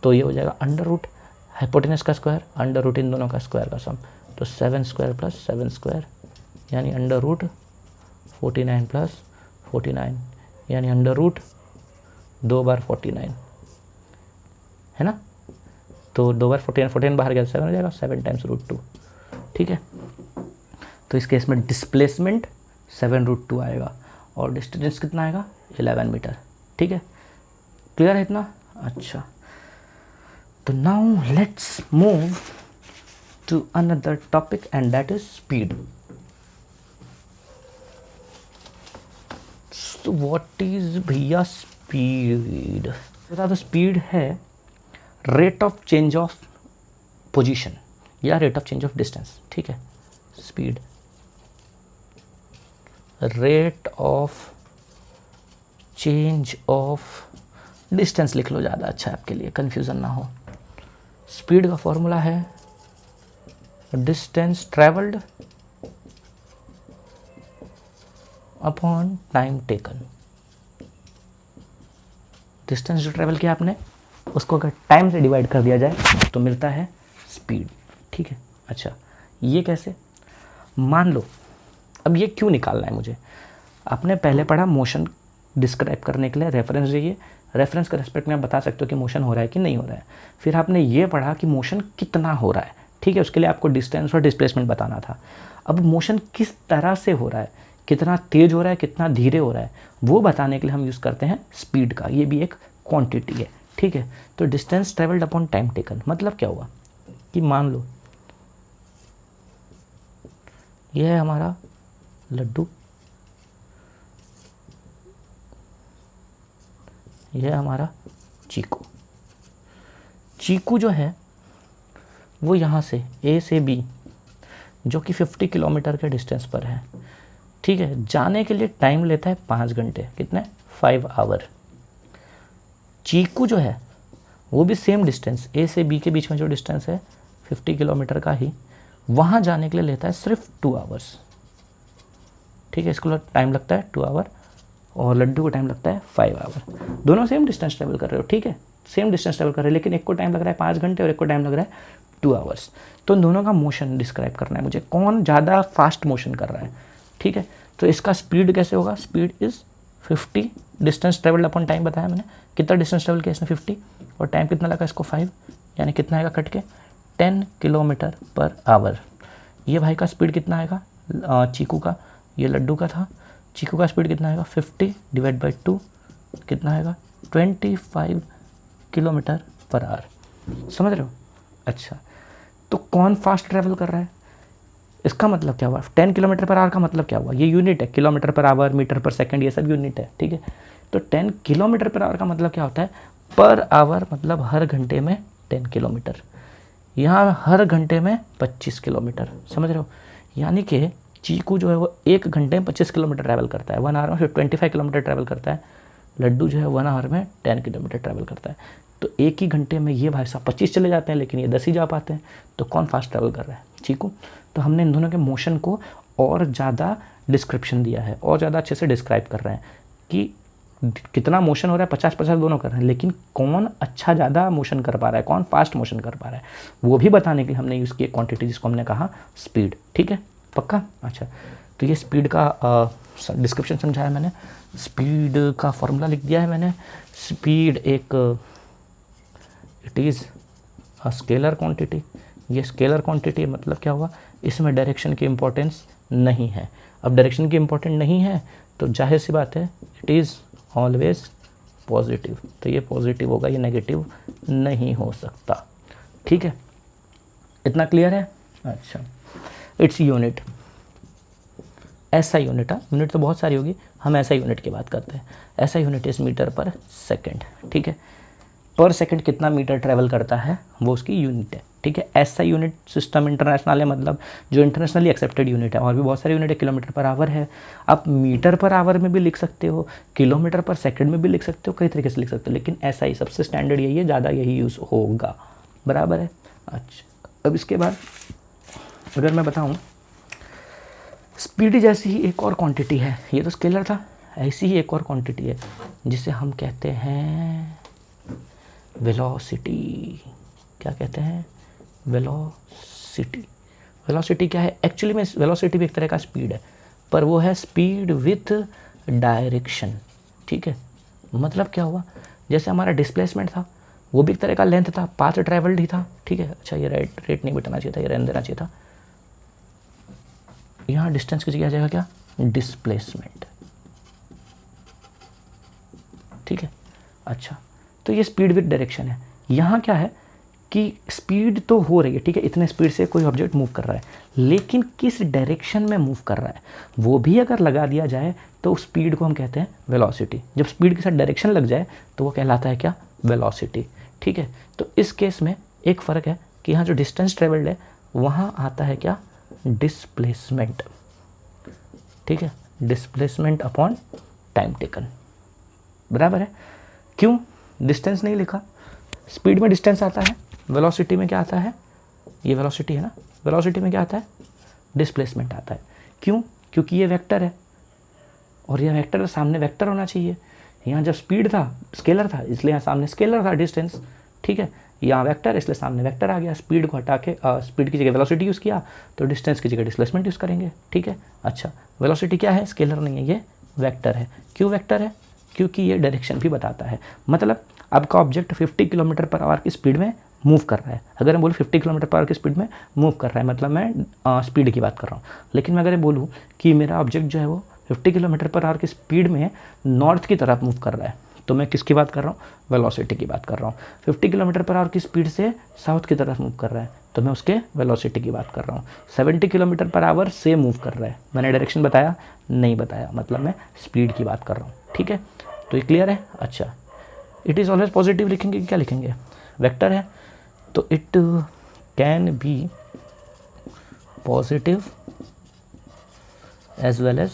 तो ये हो जाएगा अंडर रूट हाइपोटेनस का स्क्वायर, अंडर रूट इन दोनों का स्क्वायर का सम। तो 7² + 7² यानी अंडर रूट 49 + 49 यानी अंडर रूट 2 बार 49 है ना। तो 2 बार 49 बाहर गया 7 हो जाएगा, 7 टाइम्स √2। ठीक है, तो इस केस में डिस्प्लेसमेंट 7√2 आएगा और डिस्टेंस कितना आएगा 11 मीटर। ठीक है, क्लियर है इतना? अच्छा, तो now let's move to another topic and that is speed. तो व्हाट इज भैया स्पीड? बता दो, स्पीड है rate of change of position या rate of change of distance. ठीक है, speed rate of change of distance लिख लो, ज़्यादा अच्छा है आपके लिए, कंफ्यूजन ना हो। स्पीड का फॉर्मूला है distance travelled upon time taken. Distance जो ट्रेवल किया आपने उसको अगर टाइम से डिवाइड कर दिया जाए तो मिलता है स्पीड। ठीक है, अच्छा ये कैसे? मान लो, अब ये क्यों निकालना है मुझे? आपने पहले पढ़ा मोशन डिस्क्राइब करने के लिए रेफरेंस चाहिए, रेफरेंस के रेस्पेक्ट में आप बता सकते हो कि मोशन हो रहा है कि नहीं हो रहा है। फिर आपने ये पढ़ा कि मोशन कितना हो रहा है। ठीक है, उसके लिए आपको डिस्टेंस और डिस्प्लेसमेंट बताना था। अब मोशन किस तरह से हो रहा है, कितना तेज हो रहा है, कितना धीरे हो रहा है, वो बताने के लिए हम यूज़ करते हैं स्पीड का। ये भी एक क्वांटिटी है। ठीक है, तो distance travelled upon time taken मतलब क्या हुआ कि मान लो ये है हमारा लड्डू, यह है हमारा चीकू। चीकू जो है वो यहाँ से A से B जो कि 50 किलोमीटर के डिस्टेंस पर है। ठीक है, जाने के लिए टाइम लेता है 5 घंटे, कितने 5 आवर। चीकू जो है वो भी सेम डिस्टेंस A से B के बीच में जो डिस्टेंस है 50 किलोमीटर का ही, वहाँ जाने के लिए लेता है सिर्फ 2 आवर्स। ठीक है, इसको टाइम लगता है 2 आवर और लड्डू को टाइम लगता है 5 आवर। दोनों सेम डिस्टेंस ट्रेवल कर रहे हो, ठीक है, सेम डिस्टेंस ट्रेवल कर रहे हैं, लेकिन एक को टाइम लग रहा है 5 घंटे और एक को टाइम लग रहा है 2 आवर्स। तो इन दोनों का मोशन डिस्क्राइब करना है मुझे, कौन ज़्यादा फास्ट मोशन कर रहा है, ठीक है। तो इसका स्पीड कैसे होगा, speed is 50 distance travelled upon time बताया मैंने, कितना डिस्टेंस ट्रेवल किया इसने 50 और टाइम कितना लगा इसको 5, यानी कितना आएगा कट के 10 किलोमीटर पर आवर। ये भाई का स्पीड कितना आएगा, चीकू का, ये लड्डू का था, चीकू का स्पीड कितना आएगा 50 डिवाइड बाई 2 कितना आएगा 25 किलोमीटर पर आवर। समझ रहे हो? अच्छा, तो कौन फास्ट ट्रैवल कर रहा है, इसका मतलब क्या हुआ, 10 किलोमीटर पर आवर का मतलब क्या हुआ, ये यूनिट है, किलोमीटर पर आवर, मीटर पर सेकंड, ये सब यूनिट है, ठीक है। तो 10 किलोमीटर पर आवर का मतलब क्या होता है, पर आवर मतलब हर घंटे में 10 किलोमीटर, यहाँ हर घंटे में 25 किलोमीटर। समझ रहे हो? यानी कि चीकू जो है वो 1 घंटे में 25 किलोमीटर ट्रैवल करता है, 1 आवर में फिर 25 किलोमीटर ट्रैवल करता है। लड्डू जो है 1 आवर में 10 किलोमीटर ट्रैवल करता है। तो एक ही घंटे में ये भाई साहब 25 चले जाते हैं, लेकिन ये 10 ही जा पाते हैं। तो कौन फास्ट ट्रैवल कर रहा है, चीकू। तो हमने इन दोनों के मोशन को और ज़्यादा डिस्क्रिप्शन दिया है, और ज़्यादा अच्छे से डिस्क्राइब कर रहे हैं कि कितना मोशन हो रहा है, 50-50 दोनों कर रहे हैं, लेकिन कौन अच्छा ज़्यादा मोशन कर पा रहा है, कौन फास्ट मोशन कर पा रहा है, वो भी बताने के लिए हमने यूज़ की क्वांटिटी, जिसको हमने कहा स्पीड। ठीक है, पक्का। अच्छा, तो ये स्पीड का डिस्क्रिप्शन समझाया मैंने, स्पीड का फॉर्मूला लिख दिया है मैंने। स्पीड एक it is a scalar quantity. ये स्केलर क्वांटिटी मतलब क्या हुआ, इसमें डायरेक्शन की इम्पोर्टेंस नहीं है। अब डायरेक्शन की इम्पोर्टेंट नहीं है तो जाहिर सी बात है इट इज़ ऑलवेज पॉजिटिव। तो ये पॉजिटिव होगा, ये नेगेटिव नहीं हो सकता। ठीक है, इतना क्लियर है। अच्छा, इट्स यूनिट, ऐसा यूनिट, यूनिट तो बहुत सारी होगी, हम ऐसा यूनिट की बात करते हैं। ऐसा यूनिट इस मीटर पर सेकंड। ठीक है, पर सेकंड कितना मीटर ट्रैवल करता है वो उसकी यूनिट है। ठीक है, ऐसा यूनिट सिस्टम इंटरनेशनल है, मतलब जो इंटरनेशनली एक्सेप्टेड यूनिट है। और भी बहुत सारे यूनिट है, किलोमीटर पर आवर है, आप मीटर पर आवर में भी लिख सकते हो, किलोमीटर पर सेकंड में भी लिख सकते हो, कई तरीके से लिख सकते हो, लेकिन ऐसा ही सबसे स्टैंडर्ड यही है, ज़्यादा यही यूज़ होगा। बराबर है। अच्छा, अब इसके बाद अगर मैं बताऊँ, स्पीड जैसी ही एक और क्वांटिटी है, ये तो स्केलर था, ऐसी ही एक और क्वांटिटी है जिसे हम कहते हैं वेलोसिटी। क्या कहते हैं, वेलोसिटी। वेलोसिटी क्या है, एक्चुअली में वेलोसिटी भी एक तरह का स्पीड है, पर वो है स्पीड विथ डायरेक्शन। ठीक है, मतलब क्या हुआ, जैसे हमारा डिस्प्लेसमेंट था वो भी एक तरह का लेंथ था, पाथ ट्रैवल्ड ही था। ठीक है, अच्छा ये रेट नहीं बटना चाहिए था, ये रहने देना चाहिए था। यहाँ डिस्टेंस की जगह आ जाएगा क्या, डिस्प्लेसमेंट। ठीक है, अच्छा, तो ये स्पीड विद डायरेक्शन है। यहाँ क्या है कि स्पीड तो हो रही है, ठीक है, इतने स्पीड से कोई ऑब्जेक्ट मूव कर रहा है, लेकिन किस डायरेक्शन में मूव कर रहा है वो भी अगर लगा दिया जाए तो उस स्पीड को हम कहते हैं वेलोसिटी। जब स्पीड के साथ डायरेक्शन लग जाए तो वो कहलाता है क्या, वेलोसिटी। ठीक है, तो इस केस में एक फ़र्क है कि यहाँ जो डिस्टेंस ट्रेवल्ड है वहाँ आता है क्या, डिस्प्लेसमेंट। ठीक है, डिस्प्लेसमेंट अपॉन टाइम टेकन। बराबर है। क्यों डिस्टेंस नहीं लिखा, स्पीड में डिस्टेंस आता है, वेलोसिटी में क्या आता है, ये वेलोसिटी है ना, वेलोसिटी में क्या आता है, डिस्प्लेसमेंट आता है। क्यों, क्योंकि ये वेक्टर है और ये वेक्टर सामने वेक्टर होना चाहिए। यहाँ जब स्पीड था स्केलर था, इसलिए यहाँ सामने स्केलर था डिस्टेंस। ठीक है, यहाँ वेक्टर इसलिए सामने वेक्टर आ गया। स्पीड को हटा के स्पीड की जगह वेलोसिटी यूज़ किया तो डिस्टेंस की जगह डिस्प्लेसमेंट यूज़ करेंगे। ठीक है, अच्छा, वेलोसिटी क्या है, स्केलर नहीं है, ये वेक्टर है। क्यों वेक्टर है, क्योंकि ये डायरेक्शन भी बताता है। मतलब आपका ऑब्जेक्ट 50 किलोमीटर पर आवर की स्पीड में मूव कर रहा है। अगर मैं बोलूँ 50 किलोमीटर पर आवर की स्पीड में मूव कर रहा है, मतलब मैं स्पीड की बात कर रहा हूँ। लेकिन मैं अगर बोलूँ कि मेरा ऑब्जेक्ट जो है वो 50 किलोमीटर पर आवर की स्पीड में नॉर्थ की तरफ मूव कर रहा है, तो मैं किसकी बात कर रहा हूँ, वेलोसिटी की बात कर रहा हूँ। 50 किलोमीटर पर आवर की स्पीड से साउथ की तरफ मूव कर रहा है तो मैं उसके वेलोसिटी की बात कर रहा हूँ। 70 किलोमीटर पर आवर से मूव कर रहा है, मैंने डायरेक्शन बताया नहीं बताया, मतलब मैं स्पीड की बात कर रहा हूँ। ठीक है, तो ये क्लियर है। अच्छा, इट इज़ ऑलवेज पॉजिटिव लिखेंगे, क्या लिखेंगे, वेक्टर है तो it can be positive as well as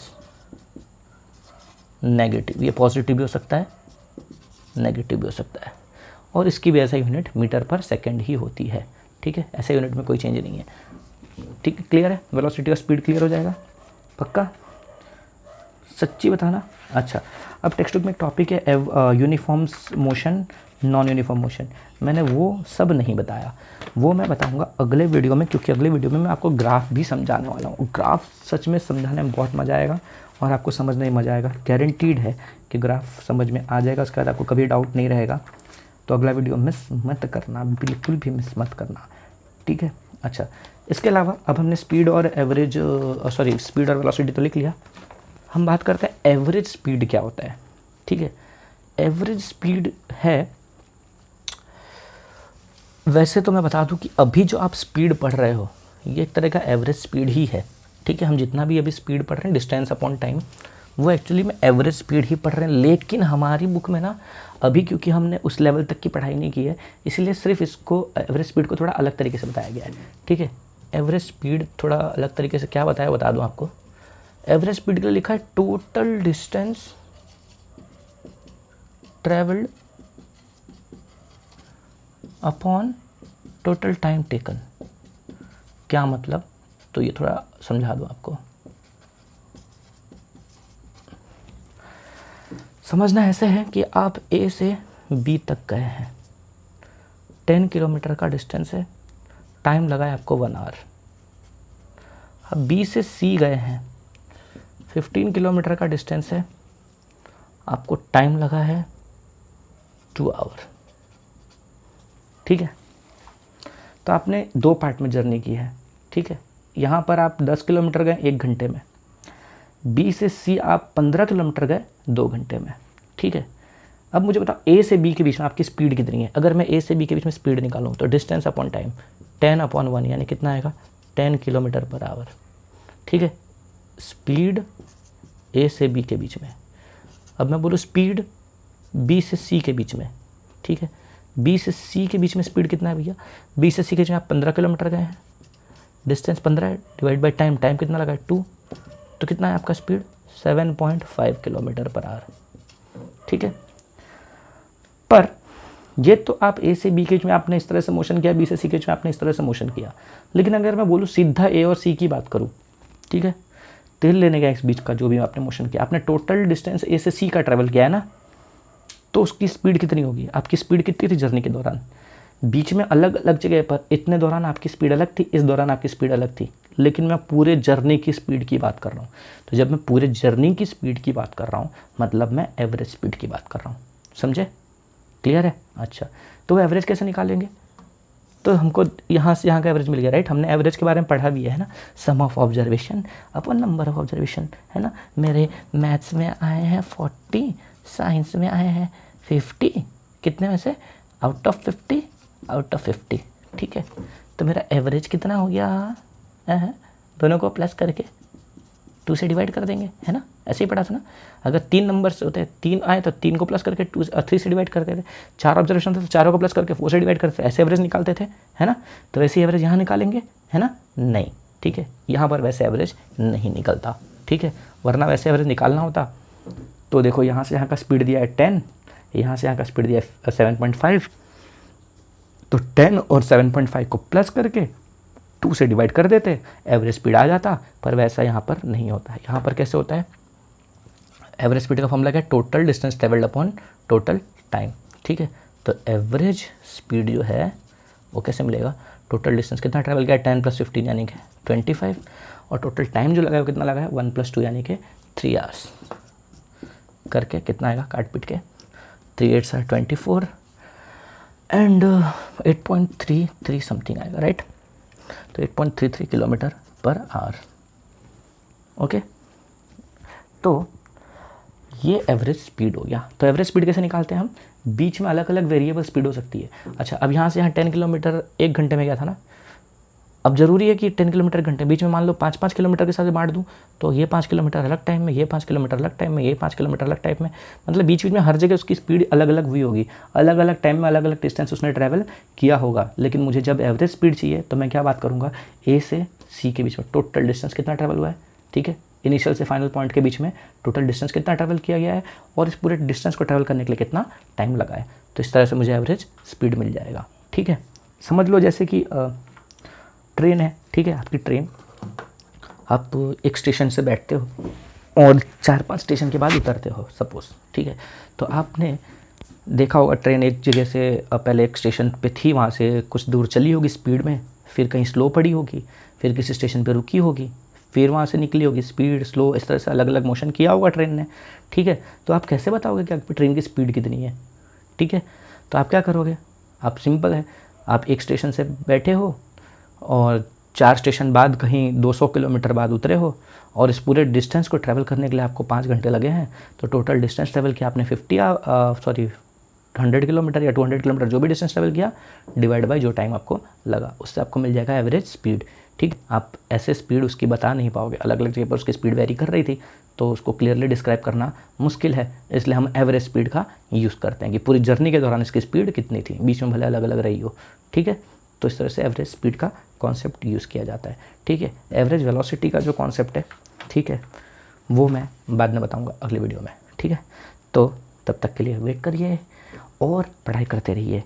negative. ये पॉजिटिव भी हो सकता है, नेगेटिव भी हो सकता है, और इसकी भी ऐसा यूनिट मीटर पर सेकंड ही होती है। ठीक है, ऐसे यूनिट में कोई चेंज नहीं है। ठीक है, क्लियर है, वेलोसिटी और स्पीड क्लियर हो जाएगा, पक्का। सच्ची बताना। अच्छा, अब टेक्स्ट बुक में एक टॉपिक है uniform motion, non uniform motion, मैंने वो सब नहीं बताया, वो मैं बताऊंगा अगले वीडियो में, क्योंकि अगले वीडियो में मैं आपको ग्राफ भी समझाने वाला हूँ। ग्राफ सच में समझाने में बहुत मज़ा आएगा और आपको समझने में मज़ा आएगा, गारंटीड है कि ग्राफ समझ में आ जाएगा, उसके बाद आपको कभी डाउट नहीं रहेगा। तो अगला वीडियो मिस मत करना, बिल्कुल भी मिस मत करना, ठीक है। अच्छा, इसके अलावा अब हमने स्पीड और एवरेज स्पीड और वेलोसिटी तो लिख लिया, हम बात करते हैं एवरेज स्पीड क्या होता है, ठीक है। एवरेज स्पीड है, वैसे तो मैं बता दूं कि अभी जो आप स्पीड पढ़ रहे हो ये एक तरह का एवरेज स्पीड ही है, ठीक है। हम जितना भी अभी स्पीड पढ़ रहे हैं डिस्टेंस अपॉन टाइम, वो एक्चुअली में एवरेज स्पीड ही पढ़ रहे हैं। लेकिन हमारी बुक में ना अभी क्योंकि हमने उस लेवल तक की पढ़ाई नहीं की है, इसलिए सिर्फ इसको एवरेज स्पीड को थोड़ा अलग तरीके से बताया गया है, ठीक है। एवरेज स्पीड थोड़ा अलग तरीके से क्या बताया बता दूं आपको। एवरेज स्पीड के लिए लिखा है total distance travelled upon total time taken. क्या मतलब, तो ये थोड़ा समझा दूं आपको। समझना ऐसे है कि आप ए से बी तक गए हैं, 10 किलोमीटर का डिस्टेंस है, टाइम लगा है आपको 1 आवर। अब बी से सी गए हैं, 15 किलोमीटर का डिस्टेंस है, आपको टाइम लगा है 2 आवर, ठीक है। तो आपने 2 पार्ट में जर्नी की है, ठीक है। यहाँ पर आप 10 किलोमीटर गए 1 घंटे में, बी से सी आप 15 किलोमीटर गए 2 घंटे में, ठीक है। अब मुझे बताओ ए से बी के बीच में आपकी स्पीड कितनी है। अगर मैं ए से बी के बीच में स्पीड निकालूँ तो डिस्टेंस अपॉन टाइम 10/1 यानी कितना आएगा 10 किलोमीटर पर आवर, ठीक है। स्पीड ए से बी के बीच में, अब मैं बोलूँ स्पीड बी से सी के बीच में, ठीक है। बी से सी के बीच में स्पीड कितना है भैया, बी से सी के बीच में आप 15 किलोमीटर गए हैं, डिस्टेंस 15 है, डिवाइड बाई टाइम, टाइम कितना लगा है 2, तो कितना है आपका स्पीड 7.5 किलोमीटर पर आवर, ठीक है। पर ये तो आप ए से बी के बीच में आपने इस तरह से मोशन किया, बी से सी के बीच में आपने इस तरह से मोशन किया। लेकिन अगर मैं बोलूँ सीधा ए और सी की बात करूँ, ठीक है, तिल लेने का इस बीच का जो भी आपने मोशन किया, आपने टोटल डिस्टेंस ए से सी का ट्रैवल किया है ना, तो उसकी स्पीड कितनी होगी, आपकी स्पीड कितनी थी जर्नी के दौरान। बीच में अलग अलग जगह पर इतने दौरान आपकी स्पीड अलग थी, इस दौरान आपकी स्पीड अलग थी, लेकिन मैं पूरे जर्नी की स्पीड की बात कर रहा हूँ। तो जब मैं पूरे जर्नी की स्पीड की बात कर रहा हूँ मतलब मैं एवरेज स्पीड की बात कर रहा हूँ, समझे, क्लियर है। अच्छा, तो वो एवरेज कैसे निकालेंगे, तो हमको यहाँ से यहाँ का एवरेज मिल गया, राइट। हमने एवरेज के बारे में पढ़ा भी है ना, सम ऑफ ऑब्जर्वेशन अपन नंबर ऑफ ऑब्जर्वेशन, है ना। मेरे मैथ्स में आए हैं 40, साइंस में आए हैं 50, कितने में से आउट ऑफ 50, ठीक है। तो मेरा एवरेज कितना हो गया, दोनों को प्लस करके 2 से डिवाइड कर देंगे, है ना, ऐसे ही पढ़ा था ना। अगर 3 नंबर्स होते हैं, 3 आए तो 3 को प्लस करके 3 से डिवाइड करते थे, 4 ऑब्जर्वेशन थे तो 4 को प्लस करके 4 से डिवाइड करते थे, ऐसे एवरेज निकालते थे, है ना। तो वैसे एवरेज यहाँ निकालेंगे, है ना, नहीं, ठीक है, यहाँ पर वैसे एवरेज नहीं निकलता, ठीक है। वरना वैसे एवरेज निकालना होता तो देखो यहाँ से यहाँ का स्पीड दिया है 10, यहाँ से यहाँ का स्पीड दिया है 7.5, तो 10 और 7.5 को प्लस करके 2 से डिवाइड कर देते, एवरेज स्पीड आ जाता। पर वैसा यहाँ पर नहीं होता है। यहाँ पर कैसे होता है, एवरेज स्पीड का फॉर्मूला क्या है, total distance travelled upon total time, ठीक है। तो एवरेज स्पीड जो है वो कैसे मिलेगा, टोटल डिस्टेंस कितना ट्रैवल किया है 10 + 15 यानी कि 25, और टोटल टाइम जो लगा है वो कितना लगा है 1 + 2 यानी कि 3 आवर्स करके कितना आएगा, काट पीट के 3 8 are 24 एंड 8.33 समथिंग आएगा, राइट। तो 8.33 किलोमीटर पर आवर, ओके। तो ये एवरेज स्पीड हो गया। तो एवरेज स्पीड कैसे निकालते हैं हम, बीच में अलग अलग वेरिएबल स्पीड हो सकती है। अच्छा, अब यहाँ से यहाँ 10 किलोमीटर 1 घंटे में गया था ना, अब जरूरी है कि 10 किलोमीटर घंटे, बीच में मान लो 5-5 किलोमीटर के साथ बांट दूँ तो ये 5 किलोमीटर अलग टाइम में, ये 5 किलोमीटर अलग टाइम में, ये 5 किलोमीटर अलग टाइम में, मतलब बीच बीच में हर जगह उसकी स्पीड अलग अलग हुई होगी, अलग अलग टाइम में अलग अलग डिस्टेंस उसने ट्रैवल किया होगा। लेकिन मुझे जब एवरेज स्पीड चाहिए तो मैं क्या बात करूँगा, ए से सी के बीच में टोटल डिस्टेंस कितना ट्रैवल हुआ है, ठीक है, इनिशियल से फाइनल पॉइंट के बीच में टोटल डिस्टेंस कितना ट्रैवल किया गया है और इस पूरे डिस्टेंस को ट्रैवल करने के लिए कितना टाइम लगा है। तो इस तरह से मुझे एवरेज स्पीड मिल जाएगा, ठीक है। समझ लो जैसे कि ट्रेन है, ठीक है, आपकी ट्रेन, आप एक स्टेशन से बैठते हो और 4-5 स्टेशन के बाद उतरते हो सपोज़, ठीक है। तो आपने देखा होगा ट्रेन एक जगह से पहले एक स्टेशन पे थी, वहाँ से कुछ दूर चली होगी स्पीड में, फिर कहीं स्लो पड़ी होगी, फिर किसी स्टेशन पे रुकी होगी, फिर वहाँ से निकली होगी, स्पीड स्लो इस तरह से अलग अलग मोशन किया होगा ट्रेन ने, ठीक है। तो आप कैसे बताओगे कि आपकी ट्रेन की स्पीड कितनी है, ठीक है। तो आप क्या करोगे, आप सिंपल है, आप एक स्टेशन से बैठे हो और 4 स्टेशन बाद कहीं 200 किलोमीटर बाद उतरे हो, और इस पूरे डिस्टेंस को ट्रैवल करने के लिए आपको 5 घंटे लगे हैं। तो टोटल डिस्टेंस ट्रैवल किया आपने 100 किलोमीटर या 200 किलोमीटर, जो भी डिस्टेंस ट्रैवल किया डिवाइड बाय जो टाइम आपको लगा, उससे आपको मिल जाएगा एवरेज स्पीड, ठीक। आप ऐसे स्पीड उसकी बता नहीं पाओगे, अलग अलग जगह पर उसकी स्पीड वेरी कर रही थी, तो उसको क्लियरली डिस्क्राइब करना मुश्किल है, इसलिए हम एवरेज स्पीड का यूज़ करते हैं कि पूरी जर्नी के दौरान इसकी स्पीड कितनी थी, बीच में भले अलग अलग रही हो, ठीक है। तो इस तरह से एवरेज स्पीड का कॉन्सेप्ट यूज़ किया जाता है, ठीक है। एवरेज वेलोसिटी का जो कॉन्सेप्ट है, ठीक है, वो मैं बाद में बताऊंगा अगले वीडियो में, ठीक है। तो तब तक के लिए वेट करिए और पढ़ाई करते रहिए।